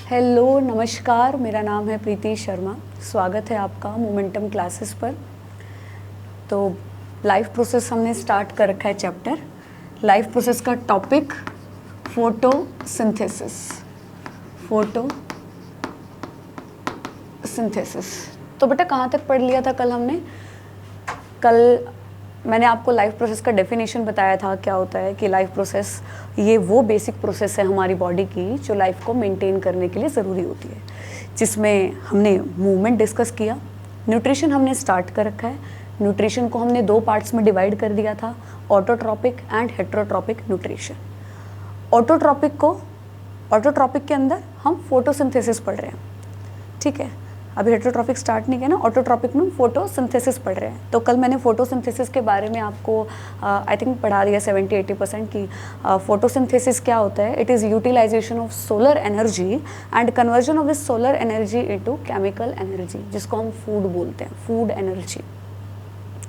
Hello नमस्कार, मेरा नाम है प्रीति शर्मा। स्वागत है आपका मोमेंटम क्लासेस पर। तो लाइफ प्रोसेस हमने स्टार्ट कर रखा है चैप्टर। लाइफ प्रोसेस का टॉपिक फोटोसिंथेसिस। तो बेटा कहाँ तक पढ़ लिया था कल हमने? कल मैंने आपको लाइफ प्रोसेस का डेफिनेशन बताया था। क्या होता है कि लाइफ प्रोसेस ये वो बेसिक प्रोसेस है हमारी बॉडी की जो लाइफ को मेंटेन करने के लिए ज़रूरी होती है, जिसमें हमने मूवमेंट डिस्कस किया, न्यूट्रिशन हमने स्टार्ट कर रखा है। न्यूट्रिशन को हमने दो पार्ट्स में डिवाइड कर दिया था, autotrophic and heterotrophic nutrition. Autotrophic के अंदर हम फोटोसिंथेसिस पढ़ रहे हैं, ठीक है। अभी हेटेरोट्रॉपिक स्टार्ट नहीं किया ना, ऑटोट्रॉपिक में फोटोसिंथेसिस पढ़ रहे हैं। तो कल मैंने फोटोसिंथेसिस के बारे में आपको आई थिंक पढ़ा दिया 70-80% की। फोटोसिंथेसिस क्या होता है? It is utilisation of solar energy and conversion of this solar energy into chemical energy, जिसको हम फूड बोलते हैं, फूड एनर्जी,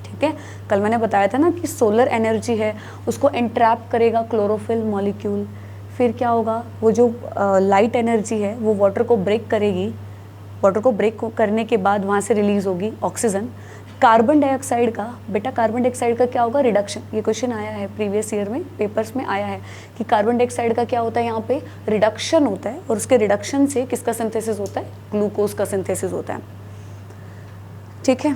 ठीक है। कल मैंने बताया था ना कि सोलर एनर्जी है, उसको इंट्रैप करेगा क्लोरोफिल मॉलिक्यूल। फिर क्या होगा? वो जो लाइट एनर्जी है वो वाटर को ब्रेक करेगी। वाटर को ब्रेक करने के बाद वहाँ से रिलीज़ होगी ऑक्सीजन। कार्बन डाइऑक्साइड का, बेटा कार्बन डाइऑक्साइड का क्या होगा? रिडक्शन। ये क्वेश्चन आया है प्रीवियस ईयर में, पेपर्स में आया है कि कार्बन डाइऑक्साइड का क्या होता है? यहाँ पे रिडक्शन होता है, और उसके रिडक्शन से किसका सिंथेसिस होता है? ग्लूकोज का सिंथेसिस होता है, ठीक है।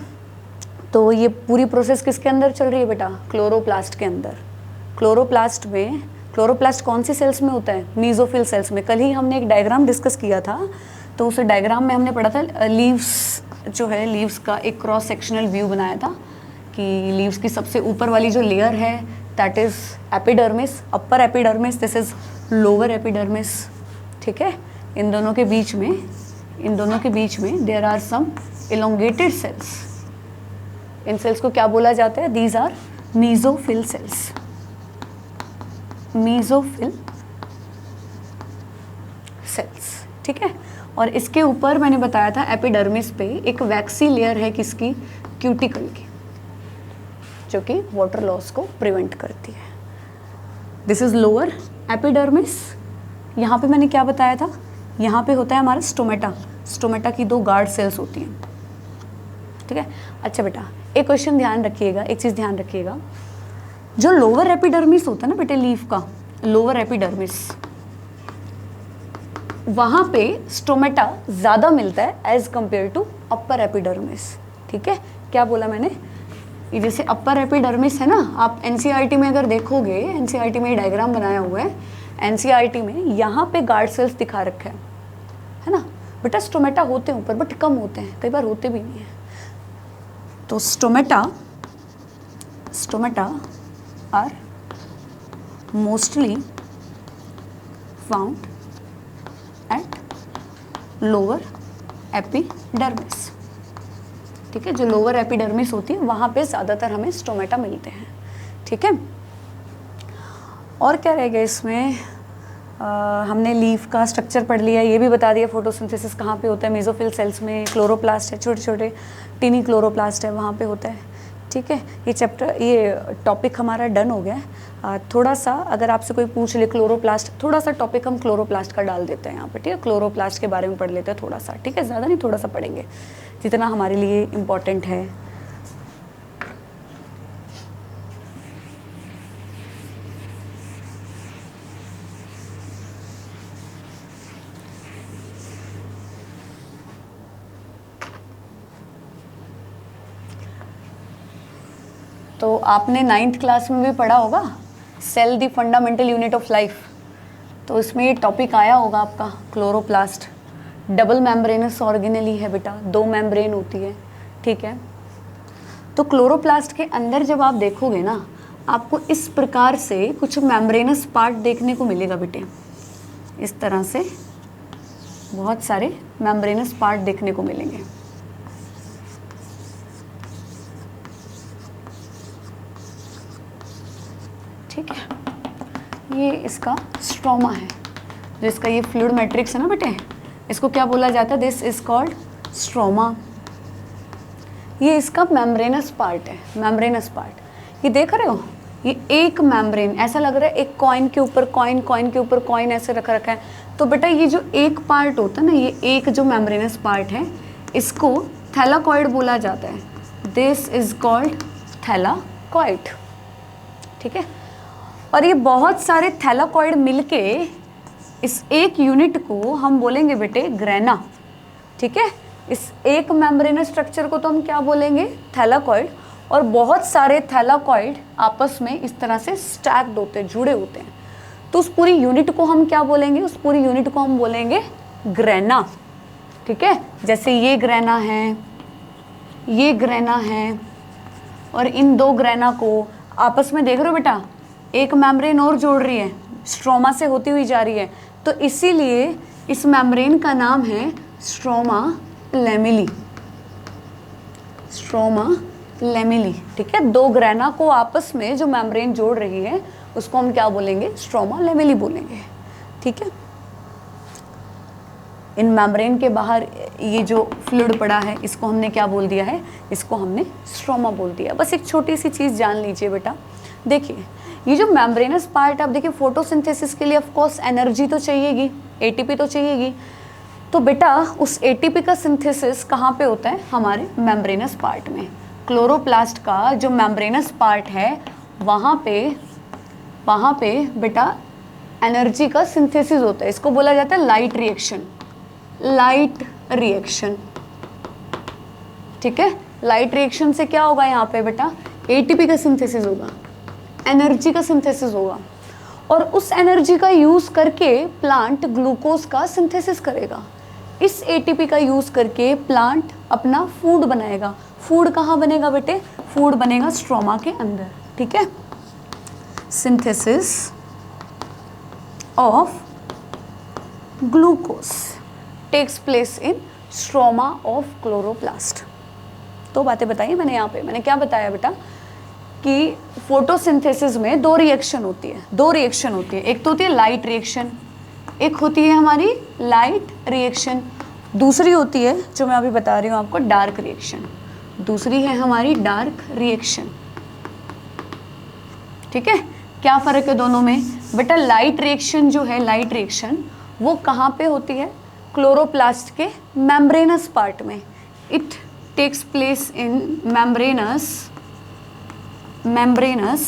तो ये पूरी प्रोसेस किसके अंदर चल रही है बेटा? क्लोरोप्लास्ट के अंदर। क्लोरोप्लास्ट कौन सी सेल्स में होता है? मीजोफिल सेल्स में। कल ही हमने एक डायग्राम डिस्कस किया था, तो उस डायग्राम में हमने पढ़ा था लीव्स जो है, लीव्स का एक क्रॉस सेक्शनल व्यू बनाया था कि लीव्स की सबसे ऊपर वाली जो लेयर है that is epidermis, upper epidermis, this is lower epidermis, ठीक है। इन दोनों के बीच में there are some elongated cells. इन सेल्स को क्या बोला जाता है? These are mesophyll cells. Mesophyll cells, ठीक है। और इसके ऊपर मैंने बताया था एपिडर्मिस पे एक वैक्सी लेयर है किसकी? क्यूटिकल की, जो कि वाटर लॉस को प्रिवेंट करती है। This is lower epidermis. यहाँ पे मैंने क्या बताया था? यहाँ पे होता है हमारा स्टोमेटा। स्टोमेटा की दो गार्ड सेल्स होती हैं, ठीक है। अच्छा बेटा एक क्वेश्चन ध्यान रखिएगा, एक चीज़ ध्यान रखिएगा, जो लोअर एपिडर्मिस होता है ना बेटे लीफ का, लोअर एपिडर्मिस, वहाँ पे स्टोमेटा ज़्यादा मिलता है as compare to upper epidermis, ठीक है। क्या बोला मैंने? ये जैसे अपर एपिडर्मिस है ना, आप एनसीईआरटी में अगर देखोगे, एनसीईआरटी में डायग्राम बनाया हुआ है, एनसीईआरटी में यहाँ पे गार्ड सेल्स दिखा रखे हैं, है ना बेटा। स्टोमेटा होते हैं ऊपर बट कम होते हैं, कई बार होते भी नहीं हैं। तो stomata are mostly found at lower epidermis, ठीक है। जो लोअर एपिडर्मिस होती है वहाँ पे ज़्यादातर हमें स्टोमेटा मिलते हैं, ठीक है। और क्या रह गया इसमें? हमने लीफ का स्ट्रक्चर पढ़ लिया, ये भी बता दिया फोटोसिंथेसिस कहाँ पे होता है। मेसोफिल सेल्स में क्लोरोप्लास्ट है, छोटे छोटे टिनी क्लोरोप्लास्ट है, वहाँ पे होता है, ठीक है। ये टॉपिक हमारा डन हो गया है। थोड़ा सा अगर आपसे कोई पूछ ले क्लोरोप्लास्ट, थोड़ा सा टॉपिक हम क्लोरोप्लास्ट का डाल देते हैं यहाँ पे, ठीक है। क्लोरोप्लास्ट के बारे में पढ़ लेते हैं थोड़ा सा, ठीक है। ज़्यादा नहीं, थोड़ा सा पढ़ेंगे जितना हमारे लिए इम्पोर्टेंट है। तो आपने 9th क्लास में भी पढ़ा होगा cell the fundamental unit of life. तो इसमें ये टॉपिक आया होगा आपका क्लोरोप्लास्ट। डबल मेम्ब्रेनस ऑर्गेनेली है बेटा, 2 मेम्ब्रेन होती है, ठीक है। तो क्लोरोप्लास्ट के अंदर जब आप देखोगे ना, आपको इस प्रकार से कुछ मेम्ब्रेनस पार्ट देखने को मिलेगा बेटे। इस तरह से बहुत सारे मेम्ब्रेनस पार्ट देखने को मिलेंगे, ठीक है। ये इसका स्ट्रोमा है, जिसका ये फ्लूइड मैट्रिक्स है ना बेटे, इसको क्या बोला जाता है? This is called stroma. ये इसका मेम्ब्रेनस पार्ट है, मेम्ब्रेनस पार्ट। ये देख रहे हो, ये एक मेम्ब्रेन, ऐसा लग रहा है एक कॉइन के ऊपर कॉइन, कॉइन के ऊपर कॉइन ऐसे रखा है। तो बेटा ये जो एक पार्ट होता है ना, ये एक जो मेम्ब्रेनस पार्ट है, इसको थैलाकॉइड बोला जाता है। दिस इज कॉल्ड थैलाकॉइड, ठीक है। और ये बहुत सारे थैलाकॉइड मिलके इस एक यूनिट को हम बोलेंगे बेटे ग्रेना, ठीक है। इस एक मेम्ब्रेनस स्ट्रक्चर को तो हम क्या बोलेंगे, थैलाकॉइड। और बहुत सारे थैलाकॉइड आपस में इस तरह से स्टैक्ड होते हैं, जुड़े होते हैं। तो उस पूरी यूनिट को हम क्या बोलेंगे, उस पूरी यूनिट को हम बोलेंगे ग्रेना, ठीक है। जैसे ये ग्रेना है, ये ग्रेना है, और इन दो ग्रेना को आपस में देख रहे हो बेटा, एक मेम्ब्रेन और जोड़ रही है, स्ट्रोमा से होती हुई जा रही है। तो इसीलिए इस मेम्ब्रेन का नाम है स्ट्रोमा लेमिली, स्ट्रोमा लेमिली, ठीक है। दो ग्रेना को आपस में जो मेम्ब्रेन जोड़ रही है उसको हम क्या बोलेंगे, स्ट्रोमा लेमिली बोलेंगे, ठीक है। इन मेम्ब्रेन के बाहर ये जो फ्लूइड पड़ा है इसको हमने क्या बोल दिया है, इसको हमने स्ट्रोमा बोल दिया। बस एक छोटी सी चीज़ जान लीजिए बेटा, देखिए ये जो मेम्ब्रेनस पार्ट, आप देखिए फोटोसिंथेसिस के लिए ऑफ कोर्स एनर्जी तो चाहिएगी, एटीपी तो चाहिएगी। तो बेटा उस एटीपी का सिंथेसिस कहाँ पे होता है, हमारे मेम्ब्रेनस पार्ट में। क्लोरोप्लास्ट का जो मेम्ब्रेनस पार्ट है वहाँ पे बेटा एनर्जी का सिंथेसिस होता है। इसको बोला जाता है लाइट रिएक्शन, लाइट रिएक्शन, ठीक है। लाइट रिएक्शन से क्या होगा यहाँ पे बेटा, एटीपी का सिंथेसिस होगा, एनर्जी का सिंथेसिस होगा। और उस एनर्जी का यूज करके प्लांट ग्लूकोज का सिंथेसिस करेगा। इस एटीपी का यूज करके प्लांट अपना फूड बनाएगा। फूड कहाँ बनेगा बेटे, फूड बनेगा स्ट्रोमा के अंदर, ठीक है। Synthesis of glucose takes place in stroma of chloroplast. तो बातें बताई मैंने यहाँ पे, मैंने क्या बताया बेटा कि फोटोसिंथेसिस में दो रिएक्शन होती है, दो रिएक्शन होती है। एक तो होती है लाइट रिएक्शन, एक होती है हमारी लाइट रिएक्शन, दूसरी होती है जो मैं अभी बता रही हूँ आपको डार्क रिएक्शन, दूसरी है हमारी डार्क रिएक्शन, ठीक है। क्या फ़र्क है दोनों में बेटा, लाइट रिएक्शन जो है, लाइट रिएक्शन वो कहाँ पे होती है, क्लोरोप्लास्ट के मेम्ब्रेनस पार्ट में। It takes place in membranous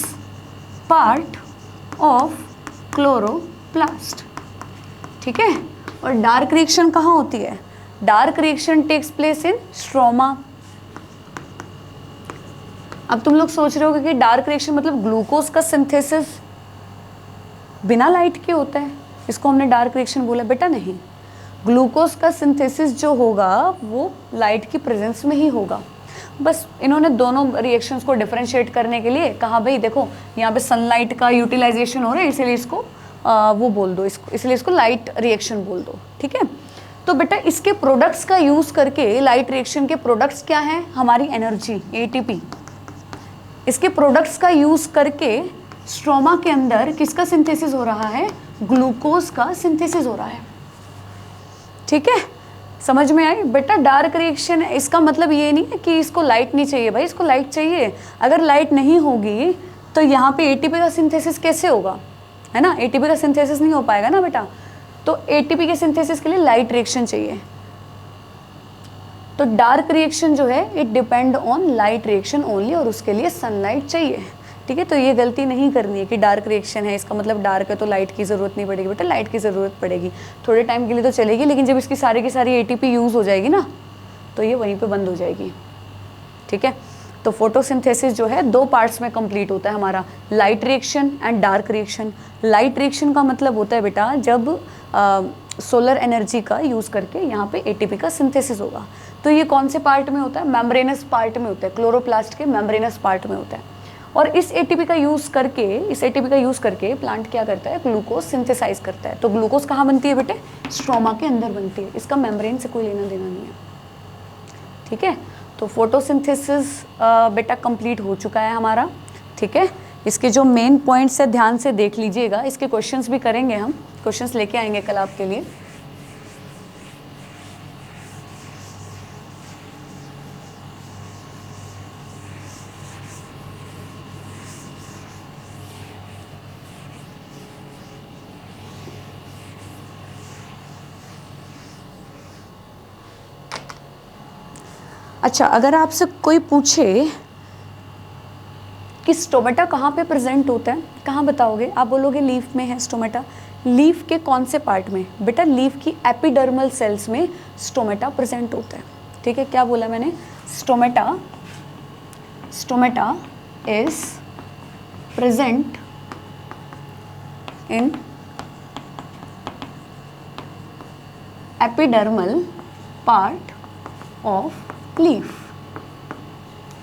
part of chloroplast, ठीक है। और डार्क रिएक्शन कहाँ होती है, dark reaction takes place in stroma. अब तुम लोग सोच रहे होगे कि डार्क रिएक्शन मतलब ग्लूकोज का सिंथेसिस बिना लाइट के होता है, इसको हमने डार्क रिएक्शन बोला। बेटा नहीं, ग्लूकोज का सिंथेसिस जो होगा वो लाइट की प्रेजेंस में ही होगा। बस इन्होंने दोनों रिएक्शंस को डिफरेंशिएट करने के लिए कहा भाई देखो यहाँ पे सनलाइट का यूटिलाइजेशन हो रहा है, इसीलिए इसको वो बोल दो, इसलिए इसको लाइट रिएक्शन बोल दो, ठीक है। तो बेटा इसके प्रोडक्ट्स का यूज़ करके, लाइट रिएक्शन के प्रोडक्ट्स क्या हैं, हमारी एनर्जी एटीपी। इसके प्रोडक्ट्स का यूज़ करके स्ट्रोमा के अंदर किसका सिंथेसिस हो रहा है, ग्लूकोज का सिंथेसिस हो रहा है, ठीक है। समझ में आई बेटा। डार्क रिएक्शन है, इसका मतलब ये नहीं है कि इसको लाइट नहीं चाहिए, भाई इसको लाइट चाहिए। अगर लाइट नहीं होगी तो यहाँ पे एटीपी का सिंथेसिस कैसे होगा, है ना, एटीपी का सिंथेसिस नहीं हो पाएगा ना बेटा। तो एटीपी के सिंथेसिस के लिए लाइट रिएक्शन चाहिए। तो डार्क रिएक्शन जो है it depend on light reaction only, और उसके लिए सनलाइट चाहिए, ठीक है। तो ये गलती नहीं करनी है कि डार्क रिएक्शन है इसका मतलब डार्क है तो लाइट की ज़रूरत नहीं पड़ेगी। बेटा लाइट की ज़रूरत पड़ेगी, थोड़े टाइम के लिए तो चलेगी, लेकिन जब इसकी सारी की सारी एटीपी यूज़ हो जाएगी ना तो ये वहीं पे बंद हो जाएगी, ठीक है। तो फोटोसिंथेसिस जो है दो पार्ट्स में कंप्लीट होता है हमारा, light reaction and dark reaction. Light reaction का मतलब होता है बेटा जब सोलर एनर्जी का यूज़ करके यहाँ पे एटीपी का सिंथेसिस होगा। तो ये कौन से पार्ट में होता है, मेम्ब्रेनस पार्ट में होता है, क्लोरोप्लास्ट के मेम्ब्रेनस पार्ट में होता है। और इस एटीपी का यूज़ करके प्लांट क्या करता है, ग्लूकोज सिंथेसाइज करता है। तो ग्लूकोज कहाँ बनती है बेटे, स्ट्रोमा के अंदर बनती है, इसका मेम्ब्रेन से कोई लेना देना नहीं है, ठीक है। तो फोटोसिंथेसिस बेटा कंप्लीट हो चुका है हमारा, ठीक है। इसके जो मेन पॉइंट्स है ध्यान से देख लीजिएगा, इसके क्वेश्चंस भी करेंगे हम, क्वेश्चंस लेके आएंगे कल आपके लिए। अच्छा, अगर आपसे कोई पूछे कि स्टोमेटा कहाँ पे प्रेजेंट होता है, कहाँ बताओगे? आप बोलोगे लीफ में है स्टोमेटा। लीफ के कौन से पार्ट में? बेटा लीफ की एपिडर्मल सेल्स में स्टोमेटा प्रेजेंट होता है। ठीक है, क्या बोला मैंने? Stomata is present in epidermal part of leaf.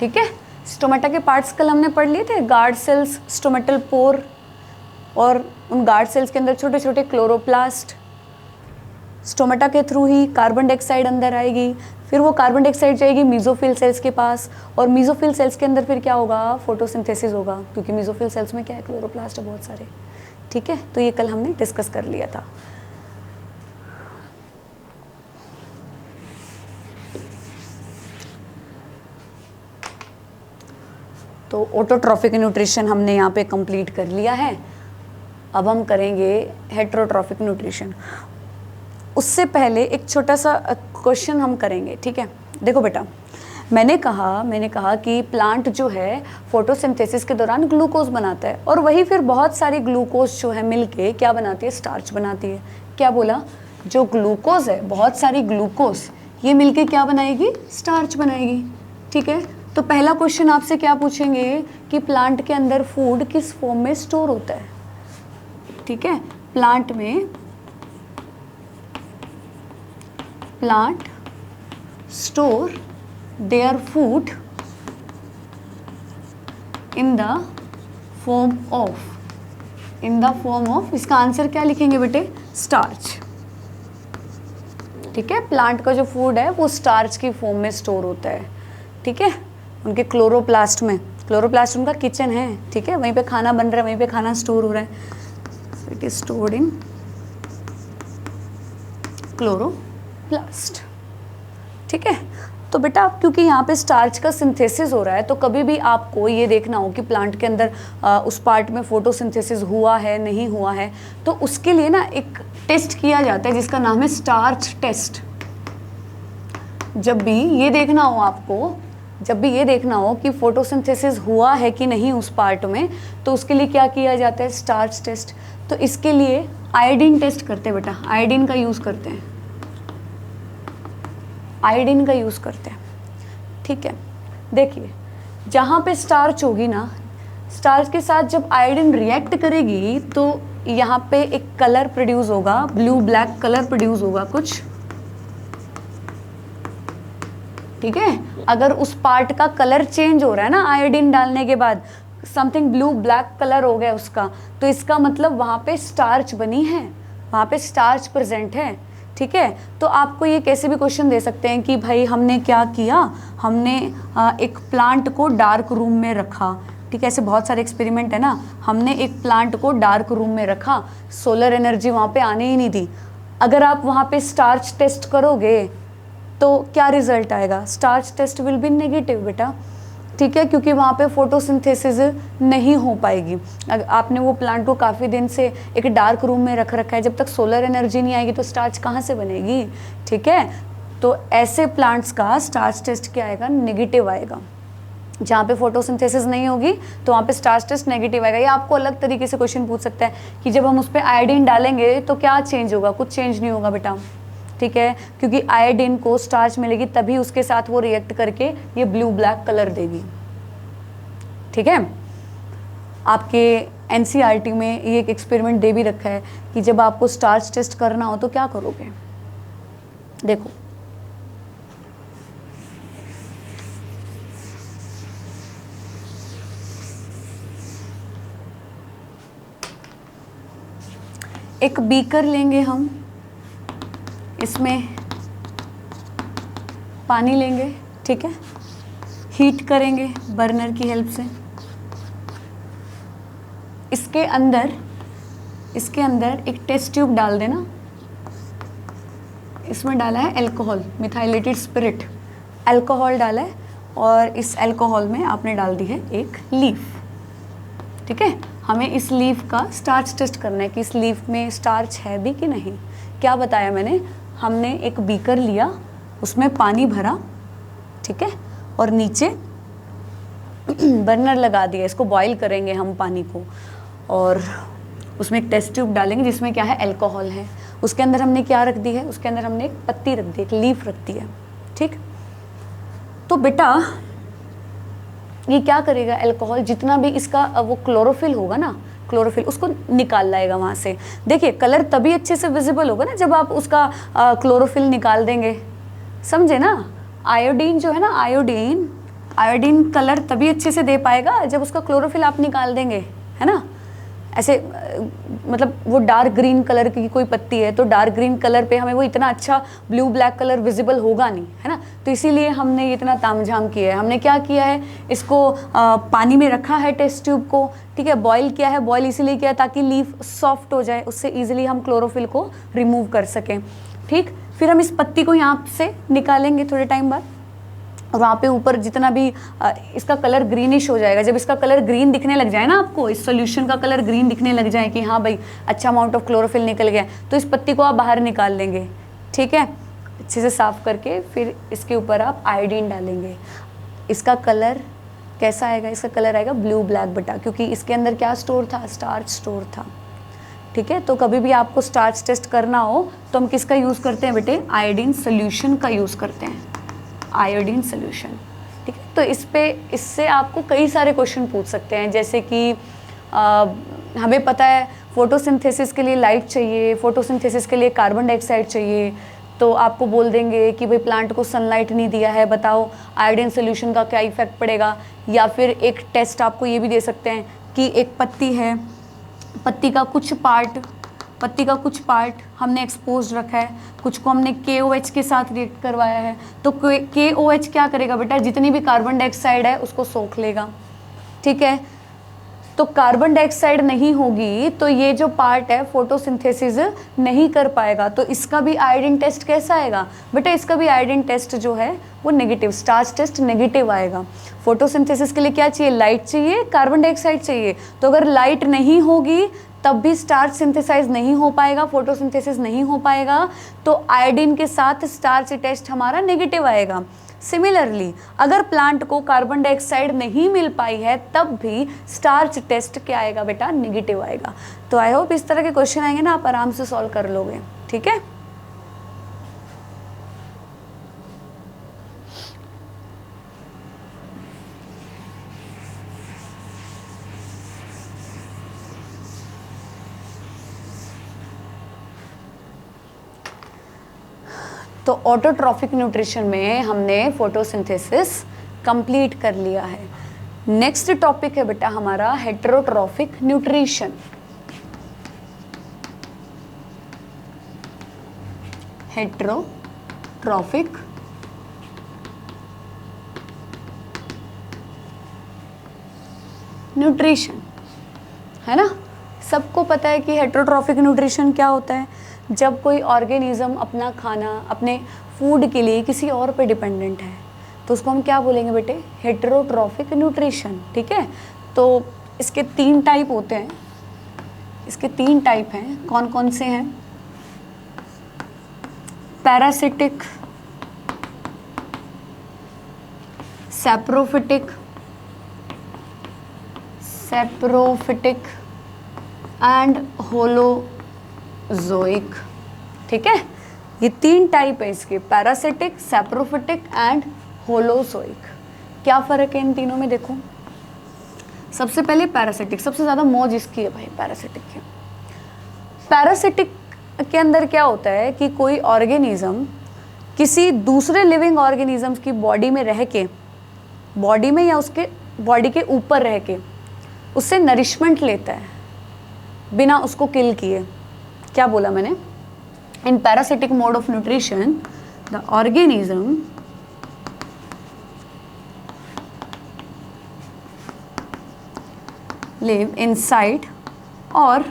ठीक है, स्टोमेटा के पार्ट्स कल हमने पढ़ लिए थे, गार्ड सेल्स, स्टोमेटल पोर, और उन गार्ड सेल्स के अंदर छोटे छोटे क्लोरोप्लास्ट। स्टोमेटा के थ्रू ही कार्बन डाइऑक्साइड अंदर आएगी, फिर वो कार्बन डाइऑक्साइड जाएगी मीजोफिल सेल्स के पास, और मीजोफिल सेल्स के अंदर फिर क्या होगा? फोटोसिंथेसिस होगा, क्योंकि मीजोफिल सेल्स में क्या है? क्लोरोप्लास्ट है बहुत सारे। ठीक है, तो ये कल हमने डिस्कस कर लिया था। तो ऑटोट्रॉफिक न्यूट्रिशन हमने यहाँ पे कंप्लीट कर लिया है। अब हम करेंगे हेटेरोट्रॉफिक न्यूट्रिशन। उससे पहले एक छोटा सा क्वेश्चन हम करेंगे। ठीक है, देखो बेटा, मैंने कहा कि प्लांट जो है फोटोसिंथेसिस के दौरान ग्लूकोज बनाता है, और वही फिर बहुत सारी ग्लूकोज जो है मिलके क्या बनाती है? स्टार्च बनाती है। क्या बोला? जो ग्लूकोज है, बहुत सारी ग्लूकोज, ये मिलके क्या बनाएगी? स्टार्च बनाएगी। ठीक है, तो पहला क्वेश्चन आपसे क्या पूछेंगे कि प्लांट के अंदर फूड किस फॉर्म में स्टोर होता है? ठीक है, plant store their food in the form of, इसका आंसर क्या लिखेंगे बेटे? स्टार्च। ठीक है, प्लांट का जो फूड है वो स्टार्च की फॉर्म में स्टोर होता है। ठीक है, उनके क्लोरोप्लास्ट में, क्लोरोप्लास्ट उनका किचन है। ठीक है, वहीं पे खाना बन रहा है, वहीं पे खाना स्टोर हो रहा है। It is stored in chloroplast. ठीक है, तो बेटा क्योंकि यहाँ पे स्टार्च का सिंथेसिस हो रहा है, तो कभी भी आपको ये देखना हो कि प्लांट के अंदर उस पार्ट में फोटोसिंथेसिस हुआ है नहीं हुआ है, तो उसके लिए ना एक टेस्ट किया जाता है जिसका नाम है स्टार्च टेस्ट। जब भी ये देखना हो कि फोटोसिंथेसिस हुआ है कि नहीं उस पार्ट में, तो उसके लिए क्या किया जाता है? Starch test. तो इसके लिए आयोडीन टेस्ट करते हैं बेटा, आयोडीन का यूज़ करते हैं। ठीक है, देखिए जहाँ पे स्टार्च होगी ना, स्टार्च के साथ जब आयोडीन रिएक्ट करेगी तो यहाँ पे एक कलर प्रोड्यूस होगा, ब्लू ब्लैक कलर प्रोड्यूस होगा कुछ। ठीक है, अगर उस पार्ट का कलर चेंज हो रहा है ना आयोडीन डालने के बाद, समथिंग ब्लू ब्लैक कलर हो गया उसका, तो इसका मतलब वहाँ पे स्टार्च बनी है, वहाँ पे स्टार्च प्रेजेंट है। ठीक है, तो आपको ये कैसे भी क्वेश्चन दे सकते हैं कि भाई हमने क्या किया, हमने एक प्लांट को डार्क रूम में रखा। ठीक है, ऐसे बहुत सारे एक्सपेरिमेंट है ना, हमने एक प्लांट को डार्क रूम में रखा, सोलर एनर्जी वहाँ पे आने ही नहीं दी। अगर आप वहाँ पे स्टार्च टेस्ट करोगे तो क्या रिजल्ट आएगा? Starch test will be negative बेटा। ठीक है, क्योंकि वहाँ पे फोटोसिंथेसिस नहीं हो पाएगी। अगर आपने वो प्लांट को काफ़ी दिन से एक डार्क रूम में रख रखा है, जब तक सोलर एनर्जी नहीं आएगी तो स्टार्च कहाँ से बनेगी? ठीक है, तो ऐसे प्लांट्स का स्टार्च टेस्ट क्या आएगा? नेगेटिव आएगा। जहाँ पे फोटोसिंथेसिस नहीं होगी तो वहाँ पे स्टार्च टेस्ट नेगेटिव आएगा। या आपको अलग तरीके से क्वेश्चन पूछ सकता है कि जब हम उस पर आयोडीन डालेंगे तो क्या चेंज होगा? कुछ चेंज नहीं होगा बेटा। ठीक है, क्योंकि आयोडीन को स्टार्च मिलेगी तभी उसके साथ वो रिएक्ट करके ये ब्लू ब्लैक कलर देगी। ठीक है, आपके एनसीईआरटी में ये एक एक्सपेरिमेंट दे भी रखा है कि जब आपको स्टार्च टेस्ट करना हो तो क्या करोगे? देखो, एक बीकर लेंगे हम, इसमें पानी लेंगे। ठीक है, हीट करेंगे बर्नर की हेल्प से। इसके अंदर एक टेस्ट ट्यूब डाल देना। इसमें डाला है अल्कोहल, मिथाइलेटेड स्पिरिट, अल्कोहल डाला है, और इस अल्कोहल में आपने डाल दी है एक लीफ। ठीक है, हमें इस लीफ का स्टार्च टेस्ट करना है कि इस लीफ में स्टार्च है भी कि नहीं। क्या बताया मैंने? हमने एक बीकर लिया, उसमें पानी भरा, ठीक है, और नीचे बर्नर लगा दिया, इसको बॉईल करेंगे हम पानी को, और उसमें एक टेस्ट ट्यूब डालेंगे जिसमें क्या है, अल्कोहल है। उसके अंदर हमने क्या रख दी है, उसके अंदर हमने एक पत्ती रख दी, एक लीफ रख दी है, ठीक। तो बेटा ये क्या करेगा, अल्कोहल जितना भी इसका वो क्लोरोफिल होगा ना, क्लोरोफिल उसको निकाल लाएगा वहाँ से। देखिए कलर तभी अच्छे से विजिबल होगा ना जब आप उसका क्लोरोफिल निकाल देंगे, समझे ना। आयोडीन जो है ना, आयोडीन कलर तभी अच्छे से दे पाएगा जब उसका क्लोरोफिल आप निकाल देंगे, है ना। ऐसे मतलब वो डार्क ग्रीन कलर की कोई पत्ती है तो डार्क ग्रीन कलर पे हमें वो इतना अच्छा ब्लू ब्लैक कलर विजिबल होगा नहीं, है ना। तो इसीलिए हमने ये इतना तामझाम किया है। हमने क्या किया है, इसको पानी में रखा है टेस्ट ट्यूब को, ठीक है, बॉईल किया है। बॉईल इसीलिए किया ताकि लीफ सॉफ्ट हो जाए, उससे ईजिली हम क्लोरोफिल को रिमूव कर सकें, ठीक। फिर हम इस पत्ती को यहाँ से निकालेंगे थोड़े टाइम बाद, और वहाँ पे ऊपर जितना भी इसका कलर ग्रीनिश हो जाएगा। जब इसका कलर ग्रीन दिखने लग जाए ना, आपको इस सॉल्यूशन का कलर ग्रीन दिखने लग जाए कि हाँ भाई अच्छा अमाउंट ऑफ क्लोरोफिल निकल गया, तो इस पत्ती को आप बाहर निकाल लेंगे, ठीक है, अच्छे से साफ करके। फिर इसके ऊपर आप आयोडीन डालेंगे। इसका कलर कैसा आएगा, इसका कलर आएगा ब्लू ब्लैक बेटा, क्योंकि इसके अंदर क्या स्टोर था, स्टार्च स्टोर था, ठीक है। तो कभी भी आपको स्टार्च टेस्ट करना हो तो हम किसका यूज़ करते हैं बेटे, आयोडीन सोल्यूशन का यूज़ करते हैं, आयोडीन सोल्यूशन, ठीक है। तो इससे आपको कई सारे क्वेश्चन पूछ सकते हैं, जैसे कि हमें पता है फोटोसिंथेसिस के लिए लाइट चाहिए, फोटोसिंथेसिस के लिए कार्बन डाइऑक्साइड चाहिए, तो आपको बोल देंगे कि भाई प्लांट को सनलाइट नहीं दिया है, बताओ आयोडीन सोल्यूशन का क्या इफेक्ट पड़ेगा। या फिर एक टेस्ट आपको ये भी दे सकते हैं कि एक पत्ती है, पत्ती का कुछ पार्ट हमने एक्सपोज रखा है, कुछ को हमने KOH के साथ रिएक्ट करवाया है, तो KOH क्या करेगा बेटा, जितनी भी कार्बन डाइऑक्साइड है उसको सोख लेगा, ठीक है। तो कार्बन डाइऑक्साइड नहीं होगी तो ये जो पार्ट है फोटोसिंथेसिस नहीं कर पाएगा। तो इसका भी आयोडीन टेस्ट कैसा आएगा बेटा, इसका भी आयोडीन टेस्ट जो है वो नेगेटिव, स्टार्च टेस्ट नेगेटिव आएगा। फोटोसिंथेसिस के लिए क्या चाहिए, लाइट चाहिए, कार्बन डाइऑक्साइड चाहिए। तो अगर लाइट नहीं होगी तब भी स्टार्च सिंथेसाइज नहीं हो पाएगा, फोटोसिंथेसिस नहीं हो पाएगा, तो आयोडीन के साथ स्टार्च टेस्ट हमारा नेगेटिव आएगा। सिमिलरली अगर प्लांट को कार्बन डाइऑक्साइड नहीं मिल पाई है तब भी स्टार्च टेस्ट क्या आएगा बेटा, नेगेटिव आएगा। तो आई होप इस तरह के क्वेश्चन आएंगे ना आप आराम से सॉल्व कर लोगे, ठीक है। तो ऑटोट्रॉफिक न्यूट्रिशन में हमने फोटोसिंथेसिस कंप्लीट कर लिया है। नेक्स्ट टॉपिक है बेटा हमारा हेटेरोट्रॉफिक न्यूट्रिशन। हेटेरोट्रॉफिक न्यूट्रिशन, है ना। सबको पता है कि हेटेरोट्रॉफिक न्यूट्रिशन क्या होता है, जब कोई ऑर्गेनिज्म अपना खाना अपने फूड के लिए किसी और पे डिपेंडेंट है तो उसको हम क्या बोलेंगे बेटे, हेटेरोट्रॉफिक न्यूट्रिशन, ठीक है। तो इसके 3 टाइप होते हैं, इसके 3 टाइप हैं, कौन कौन से हैं, पैरासिटिक, सैप्रोफिटिक एंड होलोजोइक, ठीक है। ये 3 टाइप है इसके, पैरासिटिक, सैप्रोफिटिक एंड होलोजोइक। क्या फ़र्क है इन तीनों में, देखो। सबसे पहले पैरासिटिक, सबसे ज़्यादा मौज इसकी है भाई पैरासिटिक की। पैरासिटिक के अंदर क्या होता है कि कोई ऑर्गेनिज्म किसी दूसरे लिविंग ऑर्गेनिजम्स की बॉडी में रह के, बॉडी में या उसके बॉडी के ऊपर रह के उससे नरिशमेंट लेता है बिना उसको किल किए। क्या बोला मैंने, in parasitic mode of nutrition the organism live inside or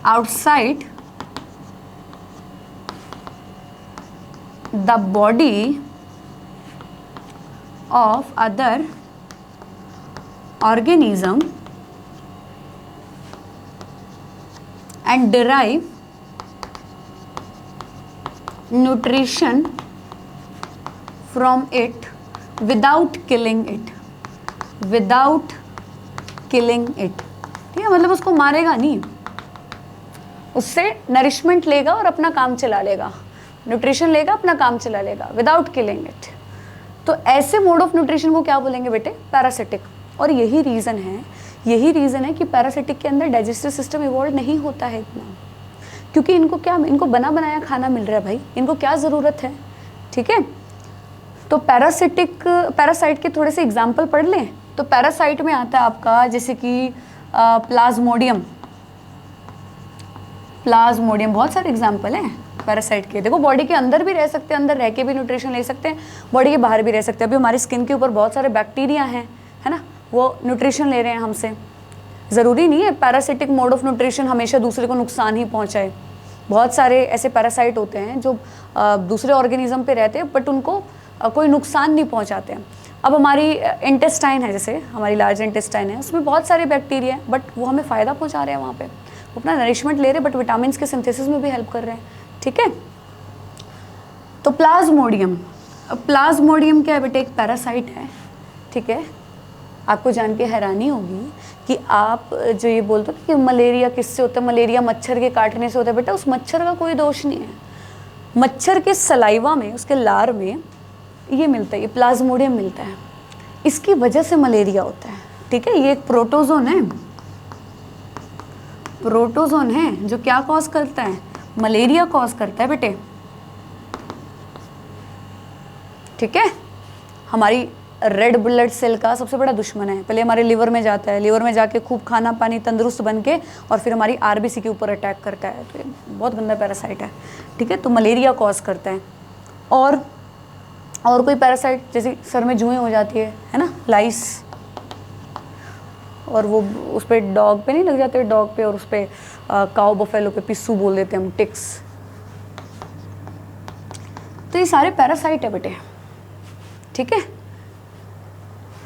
outside the body of other organism and derive nutrition from it without killing it, without killing it, ठीक है, मतलब उसको मारेगा नहीं, उससे नरिशमेंट लेगा और अपना काम चला लेगा, न्यूट्रिशन लेगा, अपना काम चला लेगा, विदाउट किलिंग इट। तो ऐसे मोड ऑफ न्यूट्रिशन को क्या बोलेंगे बेटे? पैरासिटिक। और यही रीज़न है कि पैरासिटिक के अंदर डाइजेस्टिव सिस्टम इवॉल्व नहीं होता है इतना, क्योंकि इनको बना बनाया खाना मिल रहा है भाई, इनको क्या ज़रूरत है, ठीक है। तो पैरासाइट के थोड़े से एग्जाम्पल पढ़ लें। तो पैरासाइट में आता है आपका जैसे कि प्लाज्मोडियम, बहुत सारे एग्जाम्पल हैं पैरासाइट के। देखो बॉडी के अंदर भी रह सकते हैं, अंदर रह के भी न्यूट्रिशन ले सकते हैं, बॉडी के बाहर भी रह सकते हैं। अभी हमारी स्किन के ऊपर बहुत सारे बैक्टीरिया हैं, है ना, वो न्यूट्रिशन ले रहे हैं हमसे। ज़रूरी नहीं है पैरासिटिक मोड ऑफ न्यूट्रिशन हमेशा दूसरे को नुकसान ही पहुंचाए। बहुत सारे ऐसे पैरासाइट होते हैं जो दूसरे ऑर्गेनिज्म पे रहते हैं बट उनको कोई नुकसान नहीं पहुंचाते हैं। अब हमारी इंटेस्टाइन है, जैसे हमारी लार्ज इंटेस्टाइन है, उसमें बहुत सारे बैक्टीरिया हैं बट वो हमें फ़ायदा पहुंचा रहे हैं, वहाँ पे वो अपना नरिशमेंट ले रहे हैं बट विटामिन के सिंथेसिस में भी हेल्प कर रहे हैं, ठीक है। तो प्लाज्मोडियम क्या है बेटे? एक पैरासाइट है, ठीक है। आपको जान के हैरानी होगी कि आप जो ये बोलते हो कि मलेरिया किससे होता है, मलेरिया मच्छर के काटने से होता है, बेटा उस मच्छर का कोई दोष नहीं है। मच्छर के सलाइवा में, उसके लार में ये मिलता है, ये प्लाज्मोडियम मिलता है, इसकी वजह से मलेरिया होता है, ठीक है। ये एक प्रोटोजोन है जो क्या कॉज करता है? मलेरिया कॉज करता है बेटे, ठीक है। हमारी रेड ब्लड सेल का सबसे बड़ा दुश्मन है, पहले हमारे लिवर में जाता है, लिवर में जाके खूब खाना पानी तंदुरुस्त बन के और फिर हमारी आरबीसी के ऊपर अटैक करता है। तो ये बहुत गंदा पैरासाइट है, ठीक है। तो मलेरिया कॉज करता है। और कोई पैरासाइट, जैसे सर में जुएं हो जाती है ना, लाइस, और वो उस पर डॉग पे नहीं लग जाते, डॉग पे और उस पर काऊ बफेलो पे पिस्सू बोल देते हैं हम, टिक्स। तो ये सारे पैरासाइट है बेटे, ठीक है।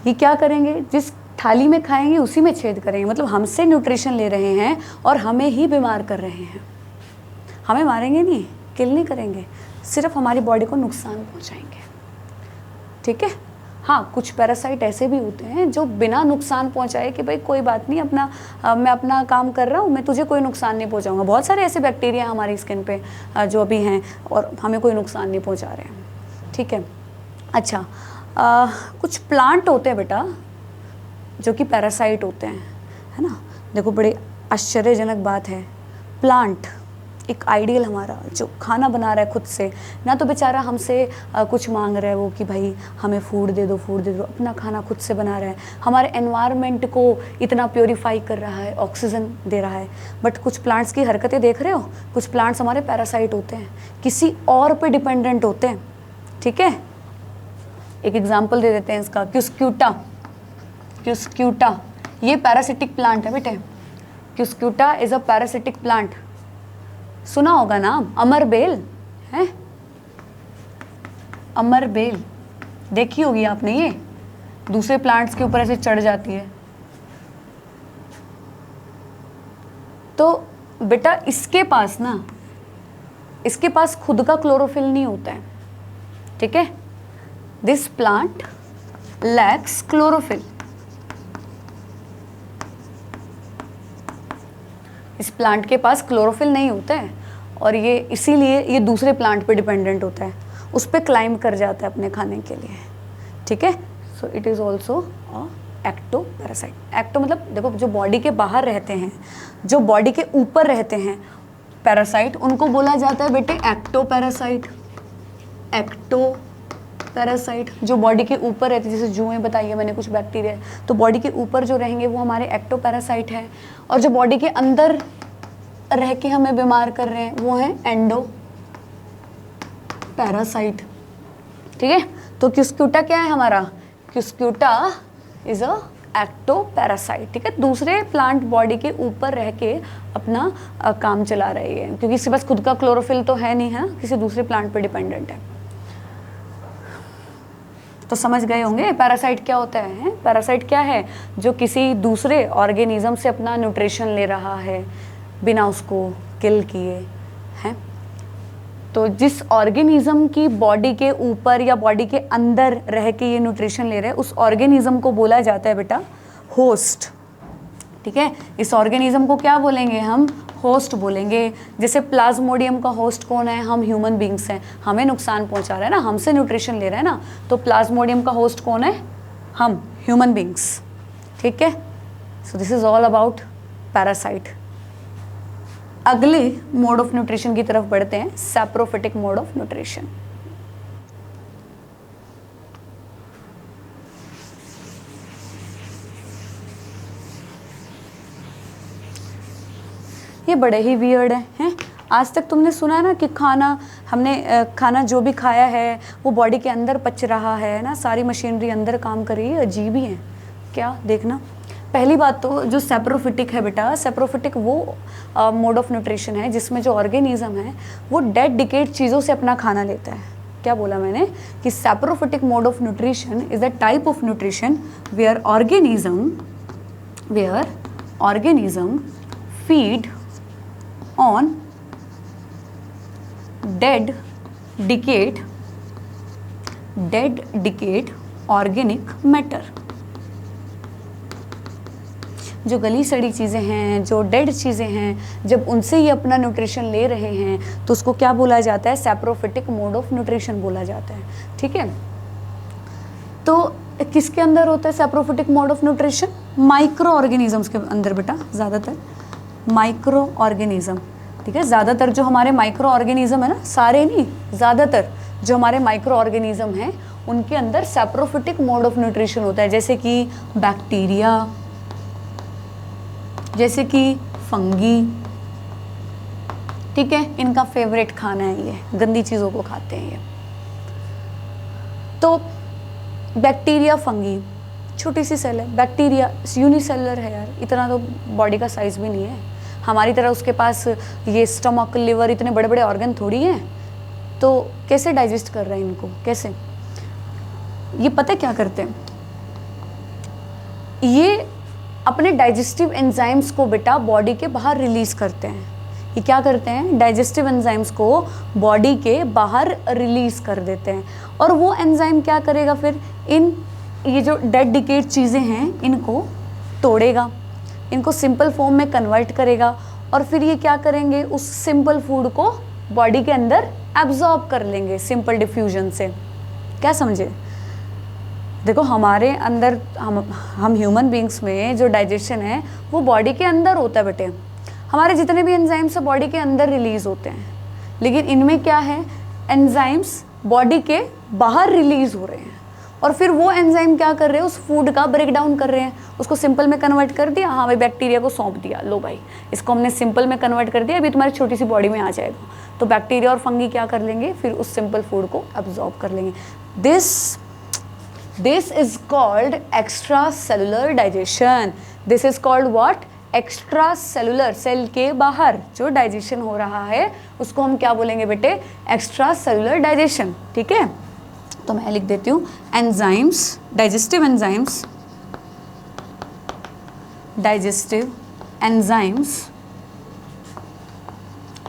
ये क्या करेंगे? जिस थाली में खाएंगे उसी में छेद करेंगे, मतलब हमसे न्यूट्रिशन ले रहे हैं और हमें ही बीमार कर रहे हैं। हमें मारेंगे नहीं, किल नहीं करेंगे, सिर्फ हमारी बॉडी को नुकसान पहुंचाएंगे, ठीक है। हाँ, कुछ पैरासाइट ऐसे भी होते हैं जो बिना नुकसान पहुंचाए कि भाई कोई बात नहीं, मैं अपना काम कर रहा हूँ, मैं तुझे कोई नुकसान नहीं पहुंचाऊंगा। बहुत सारे ऐसे बैक्टीरिया हैं हमारी स्किन पे जो अभी हैं और हमें कोई नुकसान नहीं पहुंचा रहे हैं, ठीक है। अच्छा, कुछ प्लांट होते हैं बेटा जो कि पैरासाइट होते हैं, है ना। देखो बड़े आश्चर्यजनक बात है, प्लांट एक आइडियल हमारा जो खाना बना रहा है खुद से, ना तो बेचारा हमसे कुछ मांग रहा है वो कि भाई हमें फूड दे दो, अपना खाना खुद से बना रहा है, हमारे एनवायरनमेंट को इतना प्योरीफाई कर रहा है, ऑक्सीजन दे रहा है। बट कुछ प्लांट्स की हरकतें देख रहे हो, कुछ प्लांट्स हमारे पैरासाइट होते हैं, किसी और पे डिपेंडेंट होते हैं, ठीक है। एक एग्जाम्पल दे देते हैं इसका, क्यूस्क्यूटा, ये पैरासिटिक प्लांट है बेटे। क्यूस्क्यूटा इज अ पैरासिटिक प्लांट, सुना होगा नाम, अमरबेल है, अमरबेल देखी होगी आपने, ये दूसरे प्लांट्स के ऊपर ऐसे चढ़ जाती है। तो बेटा इसके पास खुद का क्लोरोफिल नहीं होता है, ठीक है। दिस प्लांट लैक्स क्लोरोफिल, इस प्लांट के पास क्लोरोफिल नहीं होता है और ये इसीलिए ये दूसरे प्लांट पे डिपेंडेंट होता है, उस पर क्लाइम कर जाता है अपने खाने के लिए, ठीक है। So it is also a ecto parasite. Ecto मतलब देखो जो बॉडी के बाहर रहते हैं, जो बॉडी के ऊपर रहते हैं पैरासाइट, उनको बोला जाता है बेटे एक्टो पैरासाइट। एक्टो पैरासाइट जो बॉडी के ऊपर रहते हैं, जैसे जुएं बताइए मैंने कुछ बैक्टीरिया, तो बॉडी के ऊपर जो रहेंगे वो हमारे एक्टो पैरासाइट हैं, और जो बॉडी के अंदर रह के हमें बीमार कर रहे हैं वो हैं एंडो पैरासाइट, ठीक है। तो क्यूस्क्यूटा क्या है हमारा? क्यूस्क्यूटा इज अ एक्टो पैरासाइट, ठीक है। दूसरे प्लांट बॉडी के ऊपर रह के अपना काम चला रही है, क्योंकि इसके पास खुद का क्लोरोफिल तो है नहीं, है ना, किसी दूसरे प्लांट पर डिपेंडेंट है। तो समझ गए होंगे पैरासाइट क्या होता है। पैरासाइट क्या है? जो किसी दूसरे ऑर्गेनिज्म से अपना न्यूट्रिशन ले रहा है बिना उसको किल किए, हैं। तो जिस ऑर्गेनिज्म की बॉडी के ऊपर या बॉडी के अंदर रह के ये न्यूट्रिशन ले रहे हैं उस ऑर्गेनिज्म को बोला जाता है बेटा होस्ट। ठीक है, इस ऑर्गेनिज्म को क्या बोलेंगे हम? होस्ट बोलेंगे। जैसे प्लाज्मोडियम का होस्ट कौन है? हम ह्यूमन बींग्स हैं, हमें नुकसान पहुंचा रहा है ना, हमसे न्यूट्रिशन ले रहा है ना, तो प्लाज्मोडियम का होस्ट कौन है? हम ह्यूमन बींग्स। ठीक है, so this is all about parasite. अगले मोड ऑफ न्यूट्रिशन की तरफ बढ़ते हैं, सैप्रोफिटिक मोड ऑफ न्यूट्रिशन। ये बड़े ही वियर्ड हैं। आज तक तुमने सुना है ना कि खाना जो भी खाया है वो बॉडी के अंदर पच रहा है ना, सारी मशीनरी अंदर काम कर रही है, अजीब ही है क्या? देखना, पहली बात तो जो सैप्रोफिटिक है बेटा, सैप्रोफिटिक वो मोड ऑफ न्यूट्रिशन है जिसमें जो ऑर्गेनिज्म है वो डेड डिकेड चीज़ों से अपना खाना लेता है। क्या बोला मैंने? कि saprophytic mode of nutrition is the type of nutrition where organism feed on dead decayed organic matter। जो गली सड़ी चीज़ें हैं, जो डेड चीज़ें हैं, जब उनसे ही अपना न्यूट्रिशन ले रहे हैं तो उसको क्या बोला जाता है? सैप्रोफिटिक मोड ऑफ न्यूट्रिशन बोला जाता है। ठीक है, तो किसके अंदर होता है saprophytic mode of nutrition? Micro organisms के अंदर बेटा, ज़्यादातर माइक्रो ऑर्गेनिज्म। ठीक है, ज़्यादातर जो हमारे माइक्रो ऑर्गेनिज्म है ना, सारे नहीं, ज़्यादातर जो हमारे माइक्रो ऑर्गेनिज्म हैं उनके अंदर सैप्रोफिटिक मोड ऑफ न्यूट्रिशन होता है। जैसे कि बैक्टीरिया, जैसे कि फंगी। ठीक है, इनका फेवरेट खाना है ये, गंदी चीज़ों को खाते हैं ये। तो बैक्टीरिया, फंगी, छोटी सी सेल है बैक्टीरिया, यूनिसेलुलर है यार, इतना तो बॉडी का साइज भी नहीं है हमारी तरह। उसके पास ये स्टमक, लिवर, इतने बड़े बड़े ऑर्गन थोड़ी हैं, तो कैसे डाइजेस्ट कर रहे हैं इनको? कैसे? ये पता क्या करते हैं? ये अपने डाइजेस्टिव एंजाइम्स को बेटा बॉडी के बाहर रिलीज करते हैं। ये क्या करते हैं? डाइजेस्टिव एंजाइम्स को बॉडी के बाहर रिलीज कर देते हैं। और वो एंजाइम क्या करेगा फिर? ये जो डेड डिकेड चीज़ें हैं इनको तोड़ेगा, इनको सिंपल फॉर्म में कन्वर्ट करेगा, और फिर ये क्या करेंगे? उस सिंपल फूड को बॉडी के अंदर एब्जॉर्ब कर लेंगे सिंपल डिफ्यूजन से। क्या समझे? देखो, हमारे अंदर हम ह्यूमन बींग्स में जो डाइजेशन है वो बॉडी के अंदर होता है बेटे। हमारे जितने भी एंजाइम्स है बॉडी के अंदर रिलीज होते हैं, लेकिन इनमें क्या है? एंजाइम्स बॉडी के बाहर रिलीज हो रहे हैं, और फिर वो एंजाइम क्या कर रहे हैं? उस फूड का ब्रेक डाउन कर रहे हैं, उसको सिंपल में कन्वर्ट कर दिया। हाँ भाई, बैक्टीरिया को सौंप दिया, लो भाई इसको हमने सिंपल में कन्वर्ट कर दिया, अभी तुम्हारी छोटी सी बॉडी में आ जाएगा। तो बैक्टीरिया और फंगी क्या कर लेंगे? फिर उस सिंपल फूड को अब्जॉर्ब कर लेंगे। This is called extra cellular digestion. This is called what? Extra cellular, cell के बाहर जो डाइजेशन हो रहा है उसको हम क्या बोलेंगे बेटे? Extra cellular digestion. ठीक है, तो मैं लिख देती हूँ enzymes, digestive enzymes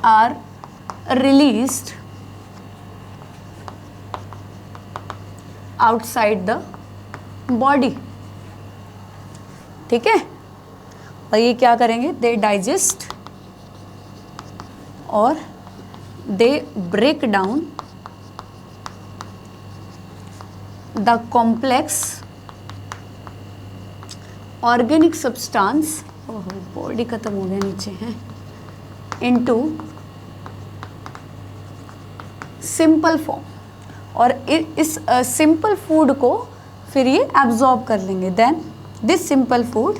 are released outside the body. ठीक है, और ये क्या करेंगे? दे डाइजेस्ट और they break down the complex organic substance, body खत्म हो गया नीचे है, इनटू सिंपल फॉर्म, और इस सिंपल फूड को फिर ये एब्जॉर्ब कर लेंगे। Then this simple food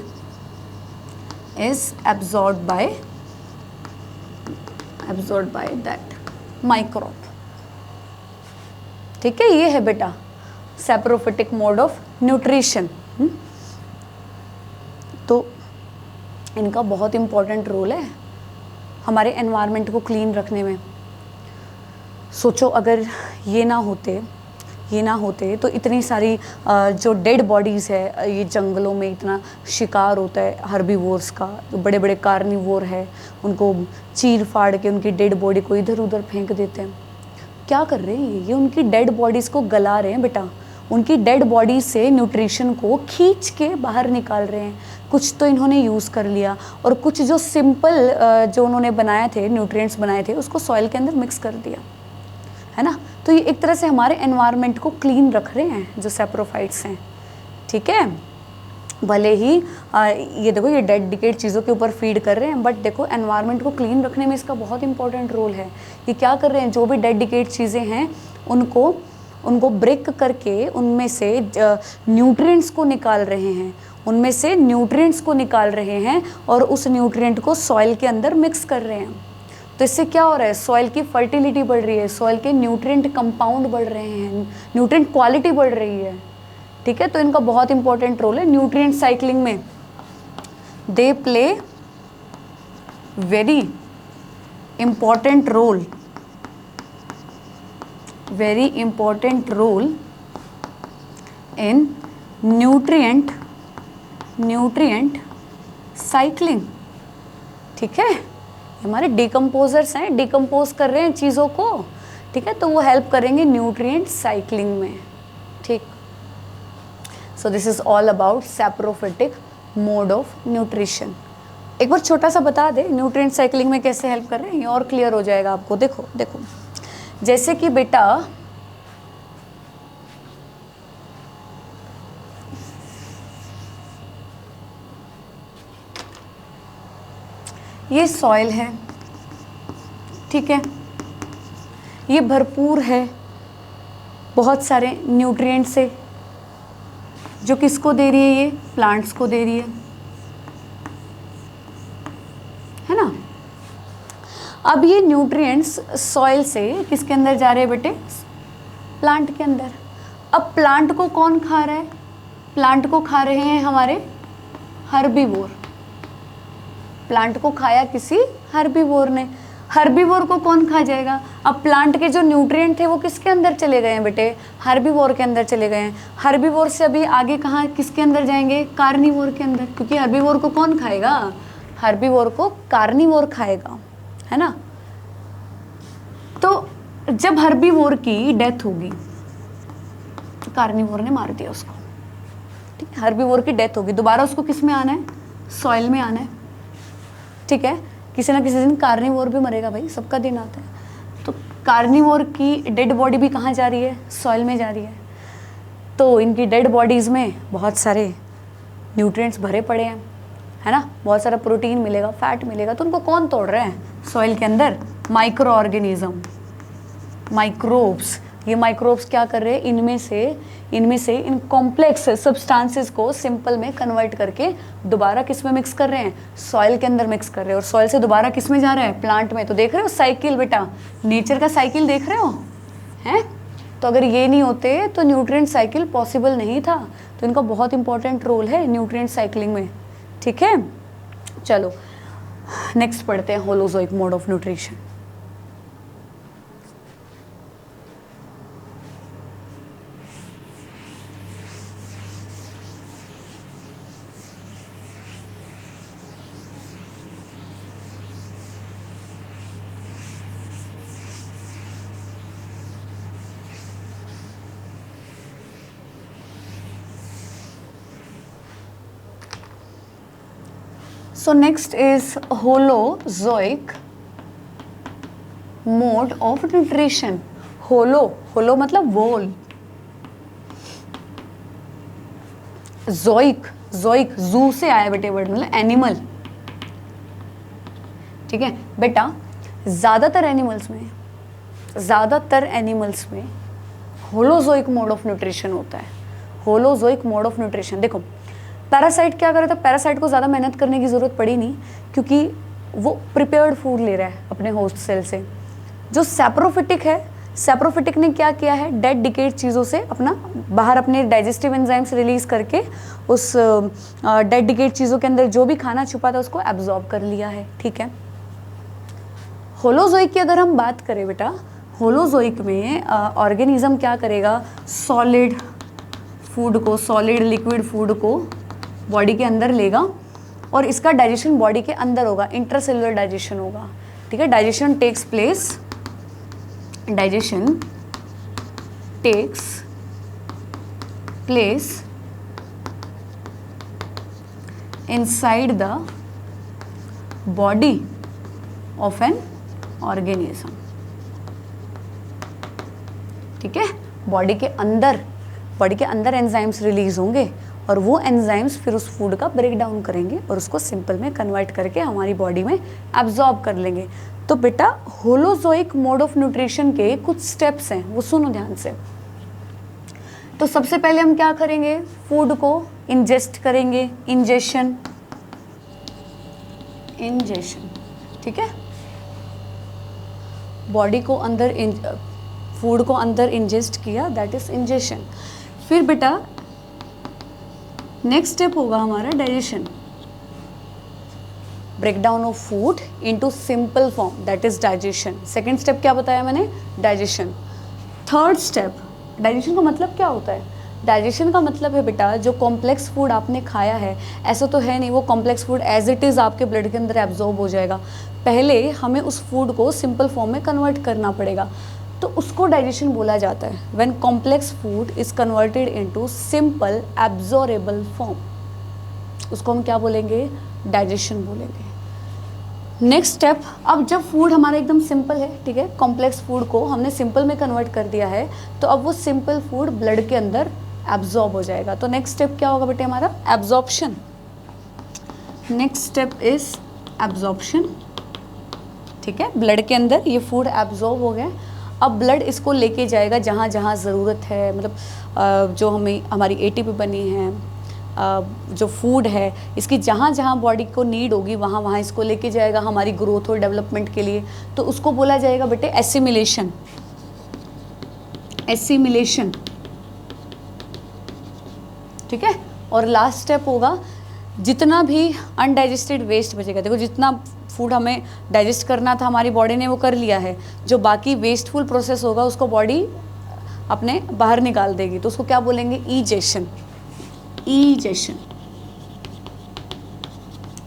is absorb by that microbe. ठीक है, ये है बेटा सैप्रोफिटिक मोड ऑफ न्यूट्रिशन। तो इनका बहुत इम्पोर्टेंट रोल है हमारे एनवायरनमेंट को क्लीन रखने में। सोचो अगर ये ना होते तो इतनी सारी जो डेड बॉडीज़ है, ये जंगलों में इतना शिकार होता है हर्बीवोर्स का, जो बड़े बड़े कार्निवोर है उनको चीर फाड़ के उनकी डेड बॉडी को इधर उधर फेंक देते हैं। क्या कर रहे हैं ये उनकी डेड बॉडीज़ को गला रहे हैं बेटा, उनकी डेड बॉडी से न्यूट्रिशन को खींच के बाहर निकाल रहे हैं। कुछ तो इन्होंने यूज़ कर लिया और कुछ जो सिंपल जो उन्होंने बनाए थे, न्यूट्रिएंट्स बनाए थे, उसको सॉइल के अंदर मिक्स कर दिया, है ना। तो ये एक तरह से हमारे एनवायरनमेंट को क्लीन रख रहे हैं जो सैप्रोफाइट्स हैं, ठीक है। भले ही ये देखो ये डेड डिकेड चीज़ों के ऊपर फीड कर रहे हैं, बट देखो एनवायरनमेंट को क्लीन रखने में इसका बहुत इंपॉर्टेंट रोल है। ये क्या कर रहे हैं, जो भी डेड डिकेड चीज़ें हैं उनको ब्रेक करके उनमें से न्यूट्रिएंट्स को निकाल रहे हैं, उनमें से न्यूट्रिएंट्स को निकाल रहे हैं और उस न्यूट्रिएंट को सॉइल के अंदर मिक्स कर रहे हैं। तो इससे क्या हो रहा है, सॉइल की फर्टिलिटी बढ़ रही है, सॉइल के न्यूट्रिएंट कंपाउंड बढ़ रहे हैं, न्यूट्रिएंट क्वालिटी बढ़ रही है, ठीक है। तो इनका बहुत इंपॉर्टेंट रोल है न्यूट्रिएंट साइक्लिंग में। They play very important role, very important role in nutrient cycling, ठीक है। हमारे डिकम्पोजर्स हैं, डिकम्पोज कर रहे हैं चीज़ों को, ठीक है, तो वो हेल्प करेंगे न्यूट्रिएंट साइक्लिंग में, ठीक। So this is all about saprophytic mode of nutrition. एक बार छोटा सा बता दे न्यूट्रिएंट साइक्लिंग में कैसे हेल्प कर रहे हैं, ये और क्लियर हो जाएगा आपको। देखो देखो, जैसे कि बेटा ये सॉइल है, ठीक है, ये भरपूर है बहुत सारे न्यूट्रिएंट से, जो किसको दे रही है, ये प्लांट्स को दे रही है ना। अब ये न्यूट्रिएंट्स सॉइल से किसके अंदर जा रहे हैं बेटे, प्लांट के अंदर। अब प्लांट को कौन खा रहा है, प्लांट को खा रहे हैं हमारे हर्बीवोर, प्लांट को खाया किसी हर्बीवोर ने, हर्बीवोर को कौन खा जाएगा। अब प्लांट के जो न्यूट्रिएंट थे वो किसके अंदर चले गए हैं बेटे, हर्बीवोर के अंदर चले गए हैं। हर्बीवोर से अभी आगे कहाँ किसके अंदर जाएंगे, कार्निवोर के अंदर, क्योंकि हर्बीवोर को कौन खाएगा, हर्बीवोर को कार्निवोर खाएगा, है ना। तो जब हर्बीवोर की डेथ होगी, कार्निवोर ने मार दिया उसको, ठीक है, हर्बीवोर की डेथ होगी, दोबारा उसको किस में आना है, सॉइल में आना है, ठीक है। किसी ना किसी दिन कार्निवोर भी मरेगा भाई, सबका दिन आता है। तो कार्निवोर की डेड बॉडी भी कहाँ जा रही है, सॉइल में जा रही है। तो इनकी डेड बॉडीज़ में बहुत सारे न्यूट्रिएंट्स भरे पड़े हैं, है ना, बहुत सारा प्रोटीन मिलेगा, फैट मिलेगा। तो उनको कौन तोड़ रहे हैं, सॉइल के अंदर माइक्रो ऑर्गेनिज्म, माइक्रोब्स। ये माइक्रोब्स क्या कर रहे हैं, इनमें से इन कॉम्प्लेक्स सब्सटेंसेस को सिंपल में कन्वर्ट करके दोबारा किस में मिक्स कर रहे हैं, सॉइल के अंदर मिक्स कर रहे हैं, और सॉइल से दोबारा किस में जा रहा है, प्लांट में। तो देख रहे हो साइकिल बेटा, नेचर का साइकिल देख रहे हो, हैं। तो अगर ये नहीं होते तो न्यूट्रिएंट साइकिल पॉसिबल नहीं था। तो इनका बहुत इंपॉर्टेंट रोल है न्यूट्रिएंट साइक्लिंग में, ठीक है। चलो नेक्स्ट पढ़ते हैं, holozoic mode of nutrition. So next is holozoic mode of nutrition. होलो मतलब वोल, जोइक जू से आया बेटे वर्ड, मतलब एनिमल, ठीक है बेटा। ज़्यादातर एनिमल्स में होलोजोइक मोड ऑफ न्यूट्रिशन होता है। होलोजोइक मोड ऑफ न्यूट्रिशन, देखो पैरासाइट क्या कर रहा था, पैरासाइट को ज़्यादा मेहनत करने की ज़रूरत पड़ी नहीं, क्योंकि वो प्रिपेयर्ड फूड ले रहा है अपने होस्ट सेल से। जो सैप्रोफिटिक है, सैप्रोफिटिक ने क्या किया है, डेड डिकेड चीज़ों से अपना बाहर अपने डाइजेस्टिव एंजाइम्स रिलीज करके उस डेड डिकेड चीज़ों के अंदर जो भी खाना छुपा था उसको एब्जॉर्ब कर लिया है, ठीक है। होलोजोइक की अगर हम बात करें बेटा, होलोजोइक में ऑर्गेनिज्म क्या करेगा, सॉलिड फूड को, सॉलिड लिक्विड फूड को बॉडी के अंदर लेगा और इसका डाइजेशन बॉडी के अंदर होगा, इंट्रासेलुलर डाइजेशन होगा, ठीक है। Digestion takes place digestion takes place inside the body of an organism. ठीक है, बॉडी के अंदर एंजाइम्स रिलीज होंगे और वो एंजाइम्स फिर उस फूड का ब्रेक डाउन करेंगे और उसको सिंपल में कन्वर्ट करके हमारी बॉडी में एब्जॉर्ब कर लेंगे. तो बेटा होलोजोइक मोड ऑफ न्यूट्रिशन के कुछ स्टेप्स हैं, वो सुनो ध्यान से. तो सबसे पहले हम क्या करेंगे, फूड को इंजेस्ट करेंगे, इंजेशन, ठीक है. बॉडी को अंदर फूड को अंदर इंजेस्ट किया, दैट इज इंजेशन. फिर बेटा नेक्स्ट स्टेप होगा हमारा digestion, break down of food into simple form, that is digestion. Second step क्या बताया मैंने, डाइजेशन. थर्ड स्टेप, डाइजेशन का मतलब क्या होता है, डाइजेशन का मतलब है बेटा जो कॉम्प्लेक्स फूड आपने खाया है, ऐसा तो है नहीं वो complex food as it is आपके ब्लड के अंदर एब्जॉर्ब हो जाएगा. पहले हमें उस फूड को सिंपल फॉर्म में कन्वर्ट करना पड़ेगा, तो उसको डाइजेशन बोला जाता है. When complex food is converted into simple absorbable form, उसको हम क्या बोलेंगे, डाइजेशन बोलेंगे. नेक्स्ट स्टेप, अब जब फूड हमारा एकदम सिंपल है, ठीक है, कॉम्प्लेक्स फूड को हमने सिंपल में कन्वर्ट कर दिया है, तो अब वो सिंपल फूड ब्लड के अंदर एब्जॉर्ब हो जाएगा. तो नेक्स्ट स्टेप क्या होगा बेटे हमारा, absorption. Next step is absorption, ठीक है. ब्लड के अंदर ये फूड एब्जॉर्ब हो गया, अब ब्लड इसको लेके जाएगा जहाँ जहाँ ज़रूरत है, मतलब जो हमें हमारी एटीपी बनी है, जो फूड है इसकी जहाँ जहाँ बॉडी को नीड होगी वहाँ वहाँ इसको लेके जाएगा हमारी ग्रोथ और डेवलपमेंट के लिए. तो उसको बोला जाएगा बेटे एसिमिलेशन, ठीक है. और लास्ट स्टेप होगा, जितना भी अनडाइजेस्टेड वेस्ट बचेगा, देखो जितना फूड हमें डाइजेस्ट करना था हमारी बॉडी ने वो कर लिया है, जो बाकी वेस्टफुल प्रोसेस होगा उसको बॉडी अपने बाहर निकाल देगी, तो उसको क्या बोलेंगे, ईजेशन.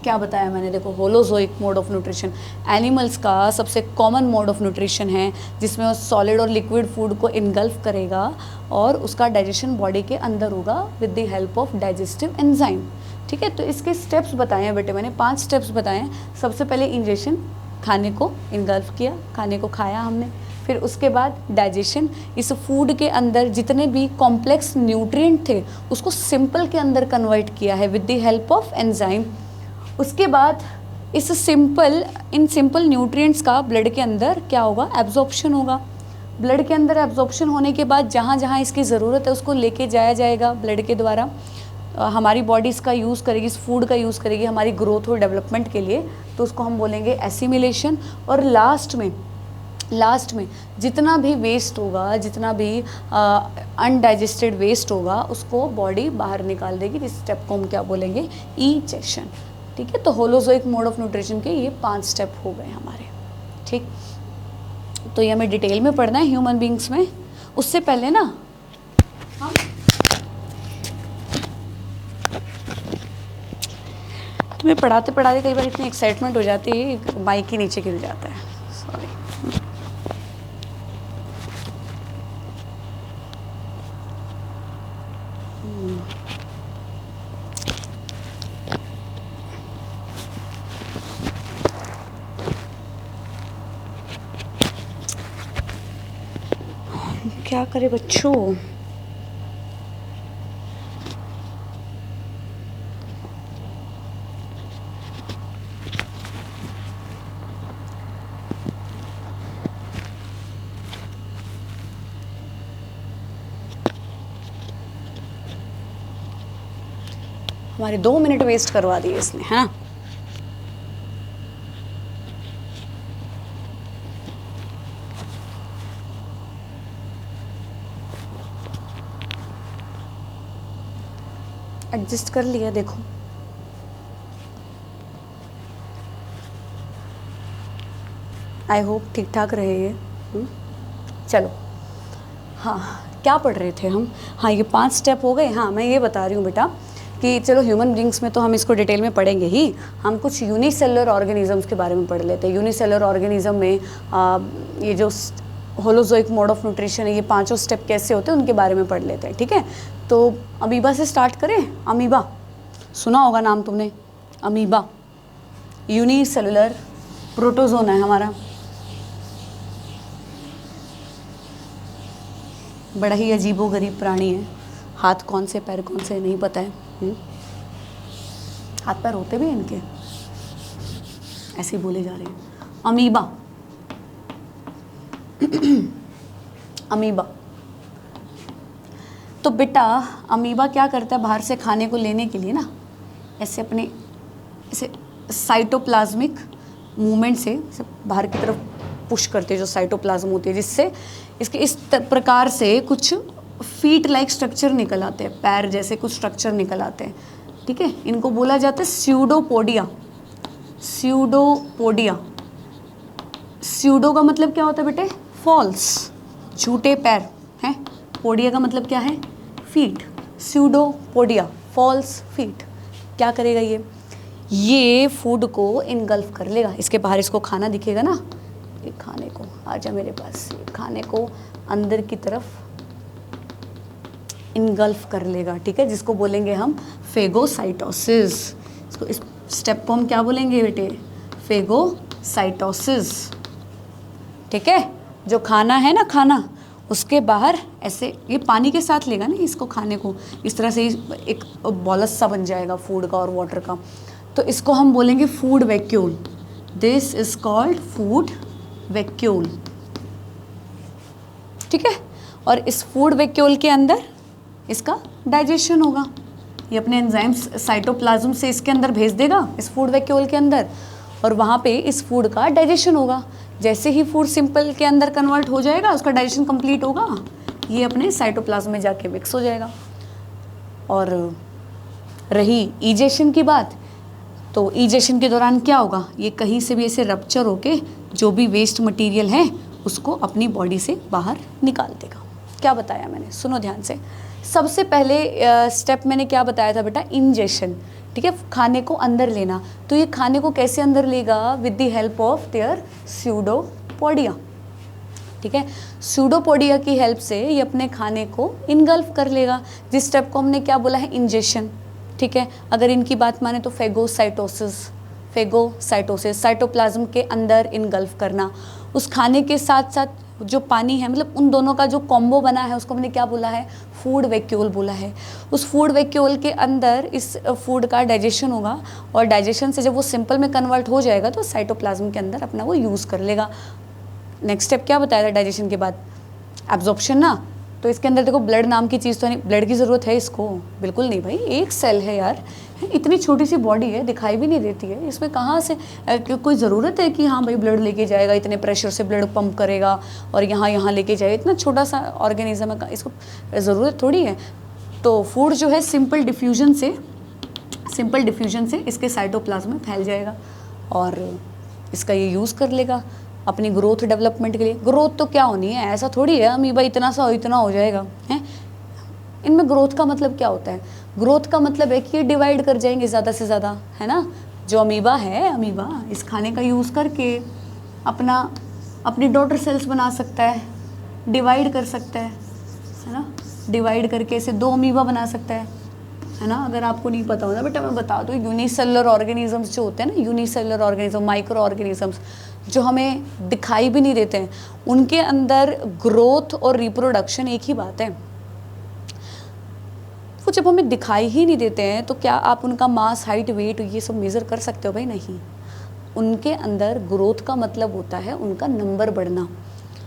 क्या बताया मैंने, देखो holozoic mode of nutrition animals का सबसे कॉमन मोड ऑफ न्यूट्रिशन है, जिसमें वो सॉलिड और लिक्विड फूड को इनगल्फ करेगा और उसका डाइजेशन बॉडी के अंदर होगा with the help of digestive enzyme. ठीक है, तो इसके स्टेप्स बताए हैं बेटे मैंने, 5 स्टेप्स बताए हैं. सबसे पहले इंजेशन, खाने को इनगल्फ किया, खाने को खाया हमने. फिर उसके बाद डाइजेशन, इस फूड के अंदर जितने भी कॉम्प्लेक्स न्यूट्रिएंट थे उसको सिंपल के अंदर कन्वर्ट किया है with the help of enzyme. उसके बाद इन सिंपल न्यूट्रिएंट्स का ब्लड के अंदर क्या होगा, एब्जॉर्प्शन होगा. ब्लड के अंदर एब्जॉर्प्शन होने के बाद जहाँ जहाँ इसकी ज़रूरत है उसको लेके जाया जाएगा ब्लड के द्वारा. हमारी बॉडी इसका यूज़ करेगी, इस फूड का यूज़ करेगी हमारी ग्रोथ और डेवलपमेंट के लिए, तो उसको हम बोलेंगे एसिमिलेशन. और लास्ट में जितना भी वेस्ट होगा, जितना भी अनडाइजेस्टेड वेस्ट होगा उसको बॉडी बाहर निकाल देगी, जिस स्टेप को हम क्या बोलेंगे, ईजेशन. ठीक है, तो होलोजोइक मोड ऑफ न्यूट्रिशन के ये 5 स्टेप हो गए हमारे. ठीक, तो ये हमें डिटेल में पढ़ना है ह्यूमन बींग्स में. उससे पहले ना हम तुम्हें पढ़ाते पढ़ाते कई बार इतनी एक्साइटमेंट हो जाती है माइक के नीचे गिर जाता है, सॉरी. क्या करे बच्चों, हमारे 2 मिनट वेस्ट करवा दिए इसने, है ना. एडजस्ट कर लिया, देखो आई होप ठीक ठाक रहे ये. चलो, हाँ क्या पढ़ रहे थे हम, हाँ ये 5 स्टेप हो गए. हाँ मैं ये बता रही हूँ बेटा कि चलो ह्यूमन बींग्स में तो हम इसको डिटेल में पढ़ेंगे ही, हम कुछ यूनिसेलुलर ऑर्गेनिजम्स के बारे में पढ़ लेते हैं. यूनिसेलुलर ऑर्गेनिज्म में ये जो होलोजोइक मोड ऑफ न्यूट्रिशन है, ये पांचों स्टेप कैसे होते हैं उनके बारे में पढ़ लेते हैं, ठीक है। तो अमीबा से स्टार्ट करें। अमीबा सुना होगा नाम तुमने, अमीबा यूनिसेलुलर प्रोटोजोन है हमारा, बड़ा ही अजीबोगरीब प्राणी है। हाथ कौन से पैर कौन से नहीं पता है। हाथ पैर होते भी हैं इनके, ऐसे ही बोले जा रहे हैं। अमीबा अमीबा तो बेटा अमीबा क्या करता है, बाहर से खाने को लेने के लिए ना ऐसे अपने ऐसे साइटोप्लाज्मिक मूवमेंट से बाहर की तरफ पुश करते हैं, जो साइटोप्लाज्म होती है, जिससे इसके इस प्रकार से कुछ फीट लाइक स्ट्रक्चर निकल आते हैं, पैर जैसे कुछ स्ट्रक्चर निकल आते हैं, ठीक है। इनको बोला जाता है स्यूडोपोडिया। स्यूडोपोडिया, स्यूडो का मतलब क्या होता है बेटे, फॉल्स, झूठे पैर हैं। पोडिया का मतलब क्या है, फीट। Pseudopodia, false feet. क्या करेगा ये फूड को इनगल्फ कर लेगा। इसके बाहर इसको खाना दिखेगा ना, ये खाने को, आजा मेरे पास, ये खाने को अंदर की तरफ इनगल्फ कर लेगा, ठीक है, जिसको बोलेंगे हम फेगोसाइटोसिस। इसको इस स्टेप को हम क्या बोलेंगे बेटे, फेगोसाइटोसिस, ठीक है। जो खाना है ना, खाना उसके बाहर ऐसे ये पानी के साथ लेगा ना इसको, खाने को इस तरह से एक बॉलस सा बन जाएगा फूड का और वाटर का, तो इसको हम बोलेंगे food vacuole. This is called food vacuole, ठीक है। और इस फूड वैक्यूल के अंदर इसका डाइजेशन होगा, ये अपने एंजाइम्स साइटोप्लाज्म से इसके अंदर भेज देगा, इस फूड वैक्यूल के अंदर, और वहाँ पे इस फूड का डाइजेशन होगा। जैसे ही फूड सिंपल के अंदर कन्वर्ट हो जाएगा, उसका डाइजेशन कंप्लीट होगा, ये अपने साइटोप्लाज्म में जाके मिक्स हो जाएगा। और रही ईजेशन की बात, तो ईजेशन के दौरान क्या होगा, ये कहीं से भी ऐसे रप्चर होके जो भी वेस्ट मटेरियल है उसको अपनी बॉडी से बाहर निकाल देगा। क्या बताया मैंने, सुनो ध्यान से। सबसे पहले स्टेप मैंने क्या बताया था बेटा, इंजेशन, ठीक है, खाने को अंदर लेना। तो ये खाने को कैसे अंदर लेगा, with the help of their pseudopodia, ठीक है। स्यूडोपोडिया की हेल्प से ये अपने खाने को इनगल्फ कर लेगा, जिस स्टेप को हमने क्या बोला है, इंजेशन, ठीक है। अगर इनकी बात माने तो फेगोसाइटोसिस, फेगोसाइटोसिस साइटोप्लाज्म के अंदर इनगल्फ करना। उस खाने के साथ साथ जो पानी है, मतलब उन दोनों का जो कॉम्बो बना है उसको हमने क्या बोला है, फूड वैक्यूल बोला है। उस फूड वैक्यूल के अंदर इस फूड का डाइजेशन होगा, और डाइजेशन से जब वो सिंपल में कन्वर्ट हो जाएगा तो साइटोप्लाज्म के अंदर अपना वो यूज़ कर लेगा। नेक्स्ट स्टेप क्या बताया था डाइजेशन के बाद, एब्जॉर्प्शन ना। तो इसके अंदर देखो ब्लड नाम की चीज़ तो नहीं, ब्लड की ज़रूरत है इसको, बिल्कुल नहीं भाई, एक सेल है यार, इतनी छोटी सी बॉडी है, दिखाई भी नहीं देती है, इसमें कहाँ से कोई ज़रूरत है कि हाँ भाई ब्लड लेके जाएगा, इतने प्रेशर से ब्लड पंप करेगा और यहाँ लेके जाएगा, इतना छोटा सा ऑर्गेनिज्म है, इसको ज़रूरत थोड़ी है। तो फूड जो है सिंपल डिफ्यूजन से इसके साइटोप्लाज्म में फैल जाएगा और इसका ये यूज़ कर लेगा अपनी ग्रोथ डेवलपमेंट के लिए। ग्रोथ तो क्या होनी है, ऐसा थोड़ी है अमीबा इतना सा इतना हो जाएगा है। इनमें ग्रोथ का मतलब क्या होता है, ग्रोथ का मतलब है कि ये डिवाइड कर जाएंगे ज़्यादा से ज़्यादा, है ना। जो अमीबा है, अमीबा इस खाने का यूज़ करके अपनी डॉटर सेल्स बना सकता है, डिवाइड कर सकता है ना, डिवाइड करके इसे 2 अमीबा बना सकता है ना। अगर आपको नहीं पता होता बेटा मैं बता दूँ, यूनिसेलुलर ऑर्गेनिजम्स जो होते हैं ना, यूनिसेलुलर ऑर्गेनिज्म, माइक्रो ऑर्गेनिजम्स जो हमें दिखाई भी नहीं देते हैं, उनके अंदर ग्रोथ और रिप्रोडक्शन एक ही बात है। वो जब हमें दिखाई ही नहीं देते हैं तो क्या आप उनका मास, हाइट, वेट ये सब मेज़र कर सकते हो भाई, नहीं। उनके अंदर ग्रोथ का मतलब होता है उनका नंबर बढ़ना।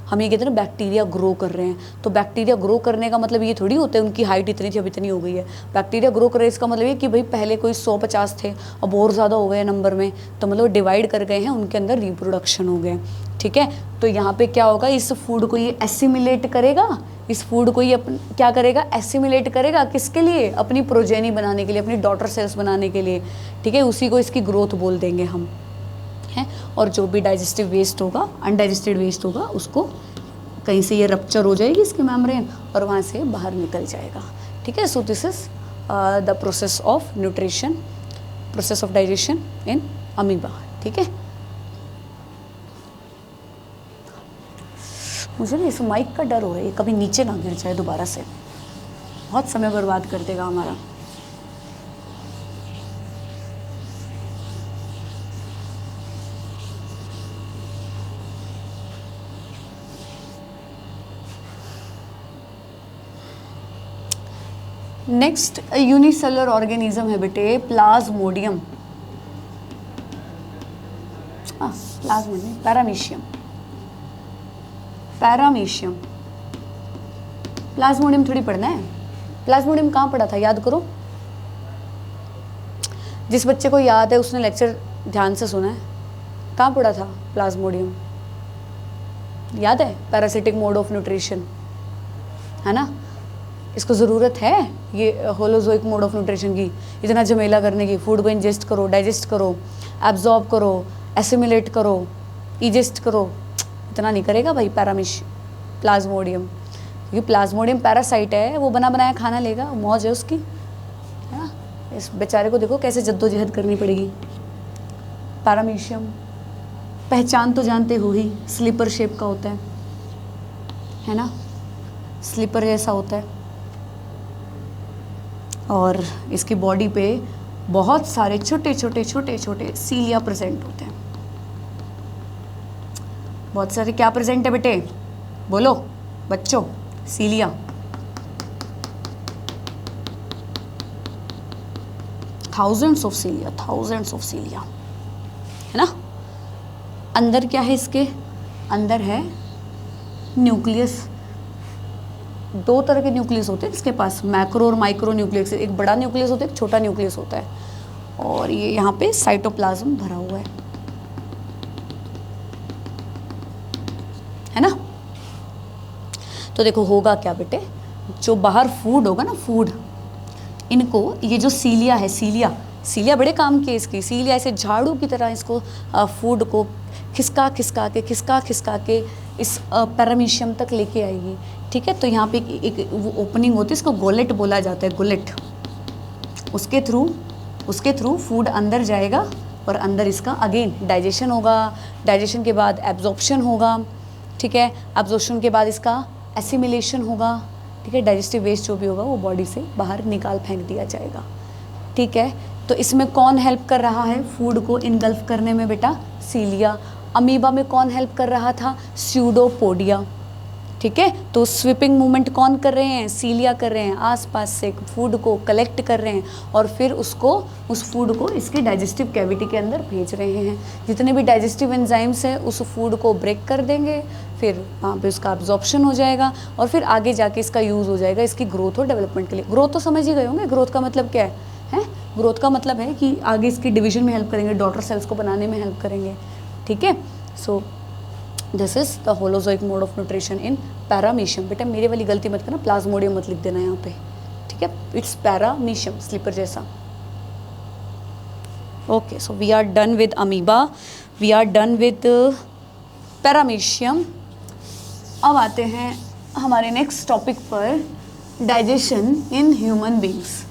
हम ये कहते हैं ना बैक्टीरिया ग्रो कर रहे हैं, तो बैक्टीरिया ग्रो करने का मतलब ये थोड़ी होता है उनकी हाइट इतनी थी अब इतनी हो गई है। बैक्टीरिया ग्रो कर रहे हैं इसका मतलब ये कि भाई पहले कोई 150 थे अब और ज़्यादा हो गए नंबर में, तो मतलब डिवाइड कर गए हैं, उनके अंदर रिप्रोडक्शन हो गए, ठीक है। तो यहाँ पे क्या होगा, इस फूड को ये एसिमिलेट करेगा, इस फूड को ये क्या करेगा, एसिमिलेट करेगा, किसके लिए, अपनी प्रोजेनी बनाने के लिए, अपनी डॉटर सेल्स बनाने के लिए, ठीक है। उसी को इसकी ग्रोथ बोल देंगे हम, है। और जो भी डाइजेस्टिव वेस्ट होगा, अनडाइजेस्टेड वेस्ट होगा, उसको कहीं से ये रप्चर हो जाएगी इसकी मेम्ब्रेन और वहाँ से बाहर निकल जाएगा, ठीक है। So this is the process of nutrition, process of digestion in amoeba, ठीक है। मुझे ना इस माइक का डर हो रहा है, कभी नीचे ना गिर जाए दोबारा से, बहुत समय बर्बाद कर देगा हमारा। नेक्स्ट यूनिसेलुलर ऑर्गेनिज्म है बेटे Plasmodium, Plasmodium, paramecium, paramecium. Plasmodium थोड़ी पढ़ना है, प्लाज्मोडियम कहाँ पढ़ा था याद करो। जिस बच्चे को याद है उसने लेक्चर ध्यान से सुना है, कहाँ पढ़ा था प्लाज्मोडियम, याद है? पैरासिटिक मोड ऑफ न्यूट्रिशन, है ना? इसको ज़रूरत है ये होलोजोइक मोड ऑफ न्यूट्रिशन की, इतना झमेला करने की। फूड को इंजेस्ट करो, डाइजेस्ट करो, एब्जॉर्ब करो, एसिमिलेट करो, इजेस्ट करो, इतना नहीं करेगा भाई प्लाज्मोडियम, क्योंकि प्लाज्मोडियम पैरासाइट है, वो बना बनाया खाना लेगा, मौज है उसकी, है ना? इस बेचारे को देखो कैसे जद्दोजहद करनी पड़ेगी। पैरामीशियम पहचान तो जानते हो ही, स्लीपर शेप का होता है ना? स्लीपर जैसा होता है और इसकी बॉडी पे बहुत सारे छोटे छोटे छोटे छोटे सीलिया प्रेजेंट होते हैं। बहुत सारे क्या प्रेजेंट है बेटे, बोलो बच्चों? सीलिया, थाउजेंड्स ऑफ सीलिया, है ना? अंदर क्या है इसके? अंदर है न्यूक्लियस। दो तरह के न्यूक्लियस होते हैं इसके पास, मैक्रो और माइक्रो न्यूक्लियस। एक बड़ा न्यूक्लियस होता है, एक छोटा न्यूक्लियस होता है, और ये यहाँ पे साइटोप्लाज्म भरा हुआ है ना? तो देखो होगा क्या बेटे, जो बाहर फूड होगा ना, फूड, इनको ये जो सीलिया है, सीलिया बड़े काम की है इसकी। सीलिया ऐसे झाड़ू की तरह इसको फूड को खिसका खिसका के इस पैरामीशियम तक लेके आएगी, ठीक है? तो यहाँ पे एक वो ओपनिंग होती है, इसको गोलेट बोला जाता है, गोलेट। उसके थ्रू फूड अंदर जाएगा और अंदर इसका अगेन डाइजेशन होगा, डाइजेशन के बाद एब्जॉर्प्शन होगा, ठीक है? एब्जॉर्प्शन के बाद इसका एसिमिलेशन होगा, ठीक है? डाइजेस्टिव वेस्ट जो भी होगा वो बॉडी से बाहर निकाल फेंक दिया जाएगा, ठीक है? तो इसमें कौन हेल्प कर रहा है फूड को इनगल्फ करने में बेटा? सीलिया। अमीबा में कौन हेल्प कर रहा था? स्यूडोपोडिया, ठीक है? तो स्वीपिंग मूवमेंट कौन कर रहे हैं? सीलिया कर रहे हैं, आसपास से फूड को कलेक्ट कर रहे हैं और फिर उस फूड को इसके डाइजेस्टिव कैविटी के अंदर भेज रहे हैं। जितने भी डाइजेस्टिव एंजाइम्स हैं उस फूड को ब्रेक कर देंगे, फिर वहाँ पे उसका एब्जॉर्प्शन हो जाएगा और फिर आगे जाके इसका यूज़ हो जाएगा इसकी ग्रोथ और डेवलपमेंट के लिए। ग्रोथ तो समझ ही गए होंगे, ग्रोथ का मतलब क्या है? ग्रोथ का मतलब है कि आगे इसकी डिवीजन में हेल्प करेंगे, डॉटर सेल्स को बनाने में हेल्प करेंगे, ठीक है? So this is the holozoic mode of nutrition in paramecium. बेटा मेरे वाली गलती मत करना, प्लाज्मोडियम मत लिख देना यहाँ पे, ठीक है? इट्स पैरामीशियम, स्लीपर जैसा। Okay, so we are done with amoeba, we are done with paramecium. अब आते हैं हमारे नेक्स्ट टॉपिक पर, डाइजेशन इन ह्यूमन बींग्स।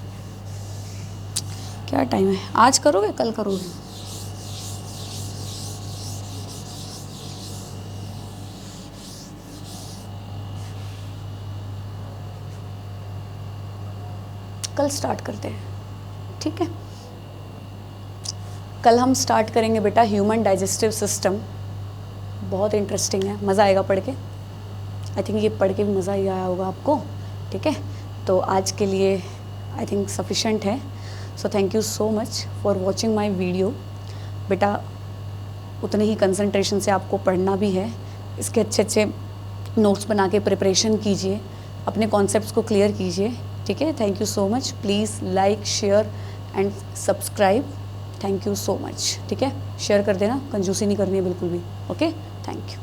क्या टाइम है? आज करोगे कल करोगे? कल स्टार्ट करते हैं, ठीक है? कल हम स्टार्ट करेंगे बेटा ह्यूमन डाइजेस्टिव सिस्टम। बहुत इंटरेस्टिंग है, मज़ा आएगा पढ़ के। आई थिंक ये पढ़ के भी मज़ा ही आया होगा आपको, ठीक है? तो आज के लिए आई थिंक सफिशेंट है। So thank you so much for watching my video. बेटा उतने ही कंसंट्रेशन से आपको पढ़ना भी है, इसके अच्छे नोट्स बना के प्रिपरेशन कीजिए, अपने कॉन्सेप्ट्स को क्लियर कीजिए, ठीक है? Thank you so much. Please like, share and subscribe. Thank you so much, ठीक है? शेयर कर देना, कंजूसी नहीं करनी है बिल्कुल भी। Okay, thank you.